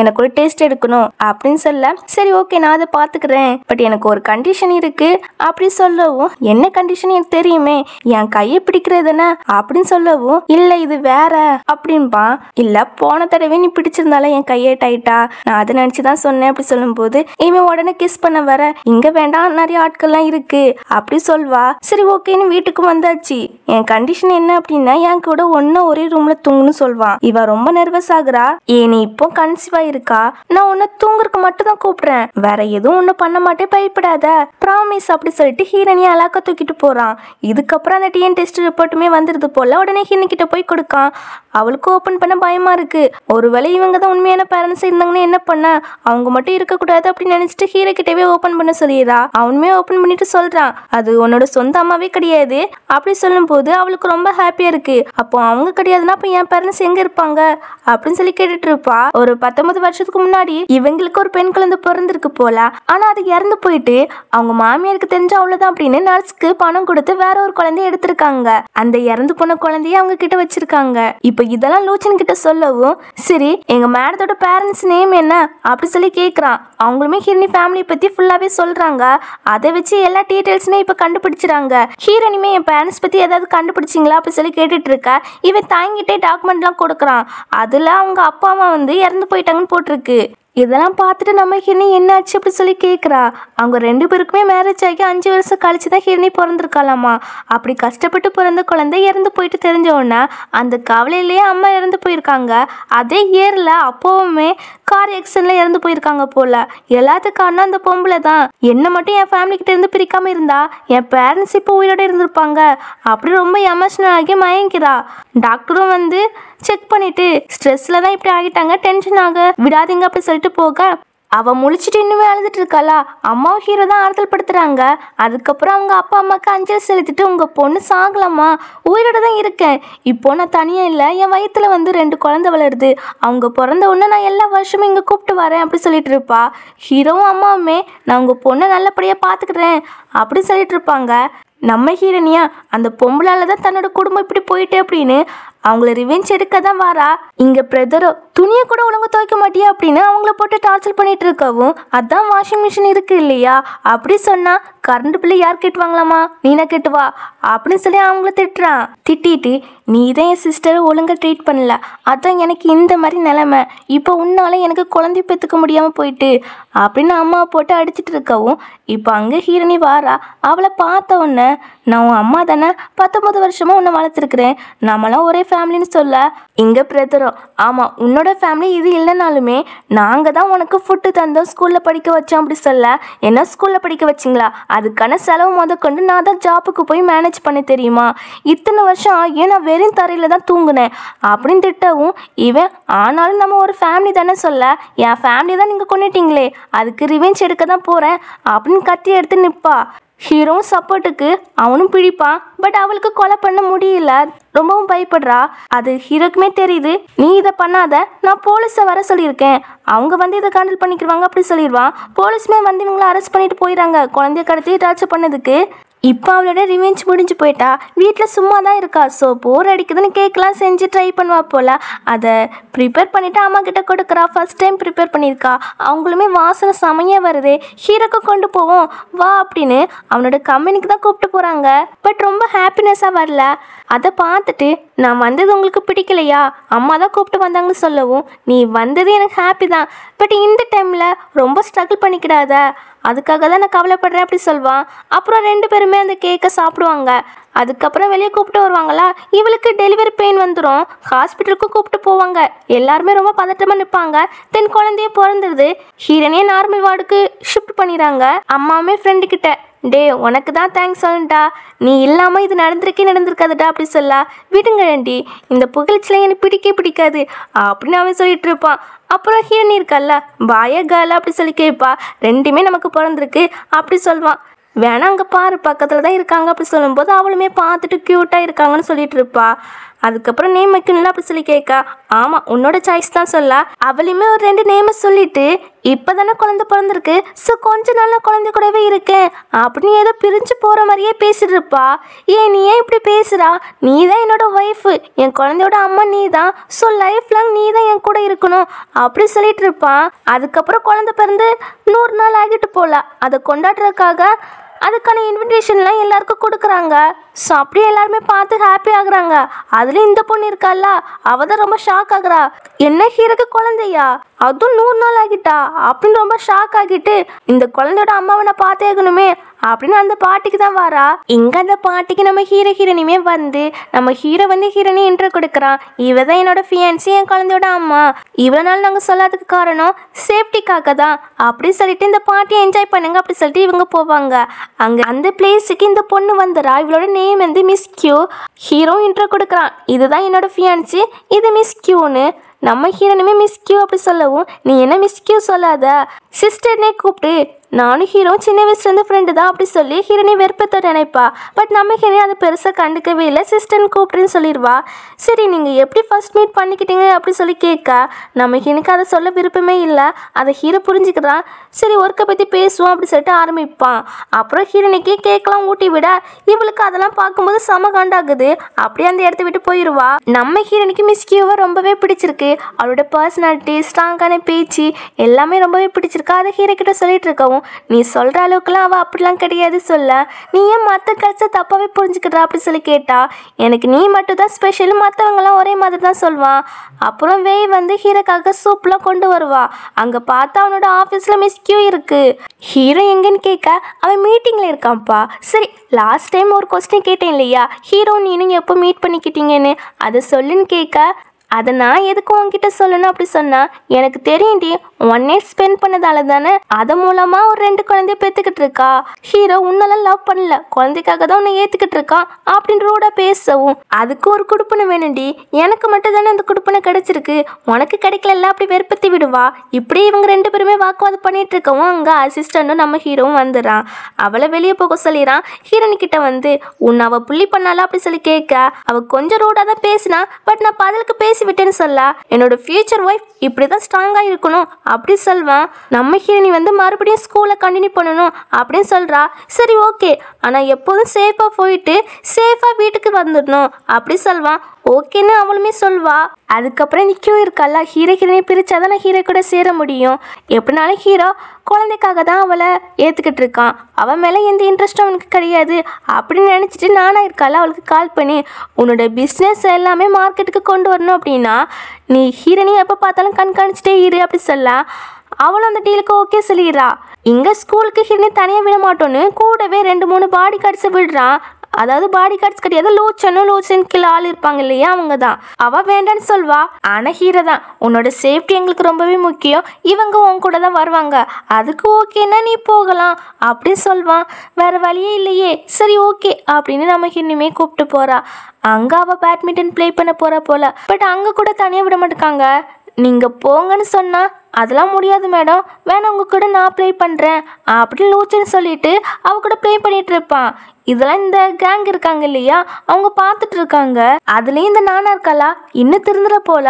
எனக்கு ஒரு டேஸ்ட் எடுக்கணும் அப்படின்னு சொல்ல சரி ஓகே நான் அதை பார்த்துக்கிறேன், பட் எனக்கு ஒரு கண்டிஷன் இருக்கு அப்படி சொல்லவும் என்ன கண்டிஷன் எனக்கு தெரியுமே, என் கையை பிடிக்கிறதுன்னு அப்படின்னு சொல்லவும் இல்லை இது வேற அப்படின்பான். இல்லை போன தடவை நீ பிடிச்சிருந்தால என் கையை டைட்டா, நான் அதை நினச்சி தான் சொன்னேன் அப்படி சொல்லும்போது இவன் உடனே கிஸ் பண்ண வர இங்கே வேண்டாம் நிறைய ஆட்கள்லாம் இருக்கு அப்படி சொல்வா. சரி ஓகேன்னு வீட்டுக்கு வந்தாச்சு. என் கண்டிஷன் என்ன அப்படின்னா என் கூட ஒன்னா ஒரே ரூம்ல தூங்குன்னு சொல்வான். இவ ரொம்ப நர்வஸ் ஆகுறா. நீ இப்போ கன்சீவா இருக்கா, நான் உன்னை தூங்குறதுக்கு மட்டும் தான் கூப்பிடுறேன், வேற எதுவும் ஒன்னும் பண்ண மாட்டேன், பயப்படாத ப்ராமிஸ் அப்படி சொல்லிட்டு ஹீரனியை அலாக்க தூக்கிட்டு போறான். இதுக்கப்புறம் அந்த டிஎன் டெஸ்ட் ரிப்போர்ட்டுமே வந்துருது போல. உடனே ஹீரனி கிட்ட போய் கொடுக்கான். அவளுக்கு ஓப்பன் பண்ண பயமா இருக்கு. ஒருவேளை இவங்க தான் உண்மையான பேரண்ட்ஸ் இருந்தாங்கன்னா என்ன பண்ண, அவங்க மட்டும் இருக்கக்கூடாது அப்படின்னு நினைச்சிட்டு ஹீரோ கிட்டவே ஓப்பன் பண்ண சொல்லிடுறா. அவனுமே ஓப்பன் பண்ணிட்டு சொல்றான் அது உன்னோட சொந்த அம்மாவே கிடையாது அப்படி சொல்லும் போது அவளுக்கு ரொம்ப ஹாப்பியா இருக்கு. அப்போ அவங்க கிடையாதுன்னா அப்ப என் பேரண்ட்ஸ் எங்க இருப்பாங்க அப்படின்னு சொல்லி கேட்டுட்டு இருப்பா. ஒரு 19 வருஷத்துக்கு முன்னாடி இவங்களுக்கு ஒரு பெண் குழந்தை பிறந்திருக்கு போல. ஆனா அது இறந்து போயிட்டு அவங்க மாமியாருக்கு தெரிஞ்ச அவ்வளவுதான் அப்படின்னு நர்ஸ்க்கு பணம் கொடுத்து வேற ஒரு குழந்தைய எடுத்திருக்காங்க. அந்த இறந்து போன குழந்தைய அவங்க கிட்ட வச்சிருக்காங்க. இப்ப இதெல்லாம் லூச்சன் கிட்ட சொல்லவும் சரி எங்க மேடத்தோட பேரண்ட்ஸ் நேம் என்ன அப்படி சொல்லி கேக்குறான். அவங்களுமே ஹிரணி ஃபேமிலி பத்தி ஃபுல்லாவே சொல்றாங்க. அதை வச்சு எல்லா டீடைல்ஸுமே இப்ப கண்டுபிடிச்சிறாங்க. ஹீரோனிமே என் பேரண்ட்ஸ் பத்தி ஏதாவது கண்டுபிடிச்சிங்களா அப்படி சொல்லி கேட்டுட்டு இருக்கா. இவன் தாங்கிட்டே டாக்குமெண்ட்லாம் கொடுக்குறான். அதுல அவங்க அப்பா அம்மா வந்து இறந்து போயிட்டாங்கன்னு போட்டிருக்கு. இதெல்லாம் பார்த்துட்டு நம்ம ஹிரணி என்னாச்சு அப்படி சொல்லி கேட்குறா. அவங்க 2 பேருக்குமே மேரேஜ் ஆகி 5 வருஷம் கழிச்சு தான் ஹிரணி பிறந்திருக்காளாமா. அப்படி கஷ்டப்பட்டு பிறந்த குழந்தை இறந்து போயிட்டு தெரிஞ்ச உடனே அந்த கவலையிலேயே அம்மா இறந்து போயிருக்காங்க. அதே இயரில் அப்போவுமே கார் ஆக்சிடென்ட்ல இறந்து போயிருக்காங்க போல. எல்லாத்துக்கும் காரணம் அந்த பொம்பளை தான். என்ன மட்டும் என் ஃபேமிலி கிட்ட இருந்து பிரிக்காம இருந்தா என் பேரண்ட்ஸ் இப்போ உயிரோட இருந்திருப்பாங்க அப்படி ரொம்ப எமோஷனல் ஆகி மயங்கிறா. டாக்டரும் வந்து செக் பண்ணிட்டு ஸ்ட்ரெஸ்ல தான் இப்படி ஆகிட்டாங்க, டென்ஷன் ஆக விடாதீங்க அப்படி சொல்லிட்டு போக அவ முழிச்சிட்டு இன்னுமே அழுதுட்டு இருக்காளா. அம்மாவும் ஹீரோ தான் ஆறுதல் படுத்துறாங்க. அதுக்கப்புறம் அவங்க அப்பா அம்மாவுக்கு அஞ்சலி செலுத்திட்டு உங்க பொண்ணு சாகலாமா, உயிரோட தான் இருக்கேன், இப்போ நான் தனியா இல்லை, என் வயிற்றுல வந்து 2 குழந்தை வளருது, அவங்க பிறந்த உடனே நான் எல்லா வருஷமும் இங்கே கூப்பிட்டு வரேன் அப்படி சொல்லிட்டு இருப்பா. ஹீரோவும் அம்மாவுமே நான் உங்க பொண்ணை நல்லபடியாக பார்த்துக்கிறேன் அப்படி சொல்லிட்டு இருப்பாங்க. நம்ம ஹீரோனியா அந்த பொம்பளால தான் தன்னோட குடும்பம் இப்படி போயிட்டு அப்படின்னு அவங்கள ரிவெஞ்ச் எடுக்க தான் வாரா. இங்க பிரதரோ துணியை கூட ஒழுங்கு துவைக்க மாட்டியா அப்படின்னு அவங்கள போட்டு டார்ச்சர் பண்ணிட்டு இருக்கவும் அதான் வாஷிங் மிஷின் இருக்கு இல்லையா அப்படி சொன்னா கரண்ட் பில்லு யார் கட்டுவாங்களாமா, நீனா கட்டுவா அப்படின்னு சொல்லி அவங்கள திட்டுறான். திட்டிட்டு நீ தான் என் சிஸ்டரை ஒழுங்கா ட்ரீட் பண்ணல, அதான் எனக்கு இந்த மாதிரி நிலைமை, இப்போ உன்னால எனக்கு குழந்தை பெற்றுக்க முடியாம போயிட்டு அப்படின்னு அம்மா போட்டு அடிச்சிட்டு இருக்கவும் இப்போ அங்கே ஹீரோனி வாரா. அவளை பார்த்த உடனே நான் உன் அம்மா தானே, 19 வருஷமா உன்னை வளர்த்துருக்குறேன், நம்மளாம் ஒரே ஃபேமிலின்னு சொல்ல இங்கே பிரதரும் ஆமாம் உன்னோட ஃபேமிலி இது இல்லைனாலுமே நாங்கள் தான் உனக்கு ஃபுட்டு தந்தோம், ஸ்கூலில் படிக்க வச்சோம் அப்படி சொல்ல என்ன ஸ்கூலில் படிக்க வச்சிங்களா, அதுக்கான செலவு முதற்கொண்டு நான் தான் ஜாப்புக்கு போய் மேனேஜ் பண்ண தெரியுமா, இத்தனை வருஷம் ஆகியும் நான் வெறும் தரையில் தான் தூங்குனேன் அப்படின்னு திட்டவும் இவன் ஆனாலும் நம்ம ஒரு ஃபேமிலி தானே சொல்ல என் ஃபேமிலி தான் நீங்கள் கொண்டுட்டீங்களே அதுக்கு ரிவெஞ்ச் எடுக்க தான் போகிறேன் அப்படின்னு கத்தி எடுத்து நிற்பா. ஹீரோவும் சப்போர்ட்டுக்கு அவனும் பிடிப்பான். பட் அவளுக்கு கொலை பண்ண முடியல, ரொம்பவும் பயப்படுறா. அது ஹீரோக்குமே தெரியுது. நீ இதை பண்ணாத, நான் போலீஸை வர சொல்லியிருக்கேன், அவங்க வந்து இதை ஹேண்டில் பண்ணிக்கிடுவாங்க அப்படி சொல்லிடுவான். போலீஸுமே வந்து இவங்களை அரெஸ்ட் பண்ணிட்டு போயிடறாங்க குழந்தைய கடத்தி டார்ச்சர் பண்ணதுக்கு. இப்போ அவளோட ரிவெஞ்ச் முடிஞ்சு போயிட்டா. வீட்டில் சும்மா தான் இருக்கா. ஸோ போர் அடிக்குதுன்னு கேட்கலாம் செஞ்சு ட்ரை பண்ணுவா போல். அதை ப்ரிப்பேர் பண்ணிவிட்டு அம்மா கிட்ட கொடுக்குறா. ஃபஸ்ட் டைம் ப்ரிப்பேர் பண்ணியிருக்கா. அவங்களுமே வாசனை செமையாக வருது. ஹீரோக்கு கொண்டு போவோம் வா அப்படின்னு அவனோட கம்பெனிக்கு தான் கூப்பிட்டு போகிறாங்க. பட் ரொம்ப ஹாப்பினஸ்ஸாக வரல. அதை பார்த்துட்டு நான் வந்தது உங்களுக்கு பிடிக்கலையா, அம்மா தான் கூப்பிட்டு வந்தாங்கன்னு சொல்லவும், நீ வந்தது எனக்கு ஹாப்பி தான், பட் இந்த டைமில் ரொம்ப ஸ்ட்ரகிள் பண்ணிக்கிடாத, அதுக்காக தான் நான் கவலைப்படுறேன் அப்படி சொல்வான். அப்புறம் 2 பேருமே அந்த கேக்கை சாப்பிடுவாங்க. அதுக்கப்புறம் வெளியே கூப்பிட்டு வருவாங்களா. இவளுக்கு டெலிவரி பெயின் வந்துடும். ஹாஸ்பிட்டலுக்கு கூப்பிட்டு போவாங்க. எல்லாருமே ரொம்ப பதட்டமாக நிற்பாங்க. தென் குழந்தைய பிறந்துடுது. ஹீரோனே நார்மல் வார்டுக்கு ஷிஃப்ட் பண்ணிடுறாங்க. அம்மாவுமே ஃப்ரெண்டுக்கிட்ட டே உனக்கு தான் தேங்க்ஸ் சொல்லுண்டா, நீ இல்லாமல் இது நடந்திருக்காதுடா அப்படி சொல்ல. விடுங்கண்டி, இந்த புகழ்ச்சியில் எனக்கு பிடிக்காது அப்படின்னு அவன் சொல்லிட்டு இருப்பான். அப்புறம் ஹீரோனி இருக்கல்ல, பாய கேர்ள் அப்படி சொல்லி கேட்பா. 2மே நமக்கு பிறந்திருக்கு அப்படி சொல்வான். வேணா அங்கே பாரு பக்கத்தில் தான் இருக்காங்க அப்படி சொல்லும்போது அவளுமே பார்த்துட்டு க்யூட்டாக இருக்காங்கன்னு சொல்லிட்டு இருப்பா. அதுக்கப்புறம் நேம் வைக்கணும்ல அப்படி சொல்லி கேட்கா. ஆமாம் உன்னோட சாய்ஸ் தான் சொல்ல. அவளையுமே ஒரு 2 நேமை சொல்லிட்டு இப்போ தானே குழந்தை பிறந்திருக்கு, ஸோ கொஞ்ச நாள் குழந்தை கூடவே இருக்கேன் அப்படின்னு ஏதோ பிரிஞ்சு போகிற மாதிரியே பேசிட்டு இருப்பா. நீ ஏன் இப்படி பேசுகிறா, நீ தான் என்னோட ஒய்ஃபு, என் குழந்தையோட அம்மா நீ தான், ஸோ லைஃப் லாங் நீ தான் என் கூட இருக்கணும் அப்படி சொல்லிட்டு இருப்பான். அதுக்கப்புறம் குழந்தை பிறந்து 100 நாள் ஆகிட்டு போகல. அதை கொண்டாடுறதுக்காக அதுக்கான இன்விடேஷன்லாம் எல்லாருக்கும் கொடுக்குறாங்க. ஸோ அப்படியே எல்லாருமே பார்த்து ஹாப்பி ஆகுறாங்க. அதுலேயும் இந்த பொண்ணு இருக்கால, அவள் தான் ரொம்ப ஷாக் ஆகுறா. என்ன ஹீரோக்கு குழந்தையா, அதுவும் 100 நாள் ஆகிட்டா அப்படின்னு ரொம்ப ஷாக் ஆகிட்டு, இந்த குழந்தையோட அம்மாவை நான் பார்த்தே ஆகணுமே அப்படின்னு அந்த பாட்டிக்கு தான் வரா. இங்கே அந்த பாட்டிக்கு நம்ம ஹீரோனியுமே வந்து நம்ம ஹீரோ வந்து ஹீரோனி இன்ட்ரோ கொடுக்குறான். இவ தான் என்னோட ஃபியான்சி, என் குழந்தையோட அம்மா. இவ்வளோ நாள் நாங்கள் சொல்லாததுக்கு காரணம் சேஃப்டிக்காக தான் அப்படி சொல்லிட்டு இந்த பாட்டியை என்ஜாய் பண்ணுங்க அப்படி சொல்லிட்டு இவங்க போவாங்க. அங்கே அந்த பிளேஸுக்கு இந்த பொண்ணு வந்துடுறா. இவளோட நேம் வந்து மிஸ் கியூ. ஹீரோ இன்ட்ரோ கொடுக்குறான். இதுதான் என்னோட ஃபியான்சி, இது மிஸ் கியூன்னு. நம்ம ஹீரோனுமே மிஸ் கியூ அப்படி சொல்லவும், நீ என்ன மிஸ் கியூ சொல்லாத, சிஸ்டர்னே கூப்பிட்டு, நானும் ஹீரோ சின்ன வயசுலேருந்து ஃப்ரெண்டு தான் அப்படி சொல்லி ஹீரோனி வெறுப்பத்தை நினைப்பா. பட் நம்ம ஹீரோனி அதை பெருசாக கண்டுக்கவே இல்லை. சிஸ்டர்னு கூப்பிட்டுன்னு சொல்லிடுவா. சரி நீங்கள் எப்படி ஃபர்ஸ்ட் மீட் பண்ணிக்கிட்டீங்க அப்படி சொல்லி கேட்க, நம்ம ஹீரோனுக்கு அதை சொல்ல விருப்பமே இல்லை. அதை ஹீரோ புரிஞ்சுக்கிறான். சரி ஒர்க்கை பற்றி பேசுவோம் அப்படி சொல்லிட்டு ஆரம்பிப்பான். அப்புறம் ஹீரோனிக்கு கேட்கலாம் ஊட்டி விட இவளுக்கு அதெல்லாம் பார்க்கும்போது செம காண்டாகுது. அப்படியே அந்த இடத்த விட்டு போயிடுவா. நம்ம ஹீரோனிக்கு மிஸ் கியூவை ரொம்பவே பிடிச்சிருக்கு. அவளோட பர்சனாலிட்டி, ஸ்ட்ராங்கான பேச்சு எல்லாமே ரொம்பவே பிடிச்சிருக்கா. அதை ஹீரோ கிட்ட சொல்லிட்டு இருக்கவும், நீ சொல்ற அளவுக்குலாம் அவள் அப்படிலாம் கிடையாது சொல்ல, நீ ஏன் மற்ற கல்ச்சர் தப்பாவே புரிஞ்சுக்கிட்டா அப்படி சொல்லி கேட்டா, எனக்கு நீ மட்டும் தான் ஸ்பெஷல், மற்றவங்களாம் ஒரே மாதிரி தான் சொல்வான். அப்புறம் வேய் வந்து ஹீரோக்காக சூப்லாம் கொண்டு வருவா. அங்கே பார்த்தா அவனோட ஆஃபீஸில் மிஸ் கியூ இருக்கு. ஹீரோ எங்கன்னு கேட்க, அவன் மீட்டிங்கில் இருக்கான்ப்பா. சரி லாஸ்ட் டைம் ஒரு கொஸ்டின் கேட்டேன் இல்லையா, ஹீரோ நீனும் எப்போ மீட் பண்ணிக்கிட்டீங்கன்னு, அதை சொல்லுன்னு கேட்க, அதை நான் எதுக்கு உன்கிட்ட சொல்லணும் அப்படி சொன்னா, எனக்கு தெரியும்டி 1 night ஸ்பெண்ட் பண்ணதால தானே, அதன் மூலமா ஒரு 2 குழந்தைய பெற்றுக்கிட்டு இருக்கா. ஹீரோ உன்னெல்லாம் லவ் பண்ணல, குழந்தைக்காக தான் உன்னை ஏற்றுக்கிட்டு இருக்கான் அப்படின்னு ரூடாக பேசவும், அதுக்கு ஒரு குடுப்பனை வேணும்டி, எனக்கு மட்டும் தானே அந்த குடுப்பனை கிடைச்சிருக்கு, உனக்கு கிடைக்கல அப்படி வெறுப்பத்தி விடுவா. இப்படி இவங்க 2 பேருமே வாக்குவாதம் பண்ணிட்டு இருக்கவும் அங்கே அசிஸ்டண்ட்டும் நம்ம ஹீரோவும் வந்துடுறான். அவளை வெளியே போக சொல்லிடுறான். ஹீரோனி கிட்ட வந்து, உன்னை அவள் புள்ளி பண்ணாலா அப்படி சொல்லி கேட்க, அவள் கொஞ்சம் ரூடாக தான் பேசினா, பட் நான் பதிலுக்கு விட்டேன்னு சொல்ல, என்னோட ஃபியூச்சர் ஒய்ஃப் இப்படிதான் ஸ்ட்ராங்கா இருக்கணும் அப்படி சொல்வான். நம்ம ஹீரோனி வந்து மறுபடியும் ஸ்கூலை கண்டினியூ பண்ணணும் அப்படின்னு சொல்றா. சரி ஓகே, ஆனா எப்போதும் சேஃபா போயிட்டு சேஃபா வீட்டுக்கு வந்துடணும் அப்படி சொல்வான். ஓகேன்னு அவளுமே சொல்வா. அதுக்கப்புறம் இந்த கியூ இருக்கல்ல, ஹீரோனி பிரிச்சாதான் நான் ஹீரோ கூட சேர முடியும். எப்படினாலும் ஹீரோ குழந்தைக்காக தான் அவளை ஏற்றுக்கிட்டு இருக்கான். அவன் மேலே எந்த இன்ட்ரெஸ்ட்டும் அவனுக்கு கிடையாது அப்படின்னு நினச்சிட்டு நானாக இருக்கால அவளுக்கு கால் பண்ணி, உன்னோட பிஸ்னஸ் எல்லாமே மார்க்கெட்டுக்கு கொண்டு வரணும் அப்படின்னா நீ ஹீரோனி எப்போ பார்த்தாலும் கண்காணிச்சிட்டே இரு அப்படி சொல்ல, அவளும் அந்த டீலுக்கு ஓகே சொல்லிடுறா. இங்கே ஸ்கூலுக்கு ஹீரோனி தனியாக விட மாட்டோன்னு கூடவே 2-3 பாடி கார்ட்ஸை விடுறான். அதாவது பாடி கார்ட்ஸ் கிடையாது, லூச்சனுக்கு ஆள் இருப்பாங்க இல்லையா, அவங்க தான். அவள் வேண்டான்னு சொல்வா. ஆனால் ஹீரோ தான், உன்னோட சேஃப்டி எங்களுக்கு ரொம்பவே முக்கியம், இவங்க உன் கூட தான் வருவாங்க, அதுக்கு ஓகேன்னா நீ போகலாம் அப்படின்னு சொல்வான். வேறு வழியே இல்லையே, சரி ஓகே அப்படின்னு நம்ம இனிமே கூப்பிட்டு போகிறா. அங்கே அவள் பேட்மிண்டன் ப்ளே பண்ண போகிறா போல. பட் அங்கே கூட தனியாக விட மாட்டேக்காங்க. நீங்கள் போங்கன்னு சொன்னால், அதெல்லாம் முடியாது மேடம், வேணா உங்க கூட நான் ப்ளே பண்ணுறேன் அப்படின்னு லூச்சன்னு சொல்லிட்டு அவ கூட ப்ளே பண்ணிட்டு இருப்பான். இதெல்லாம் இந்த கேங் இருக்காங்க இல்லையா, அவங்க பார்த்துட்டு இருக்காங்க. அதுலயும் இந்த நானா இருக்காளா, இன்னும் திருந்துற போல.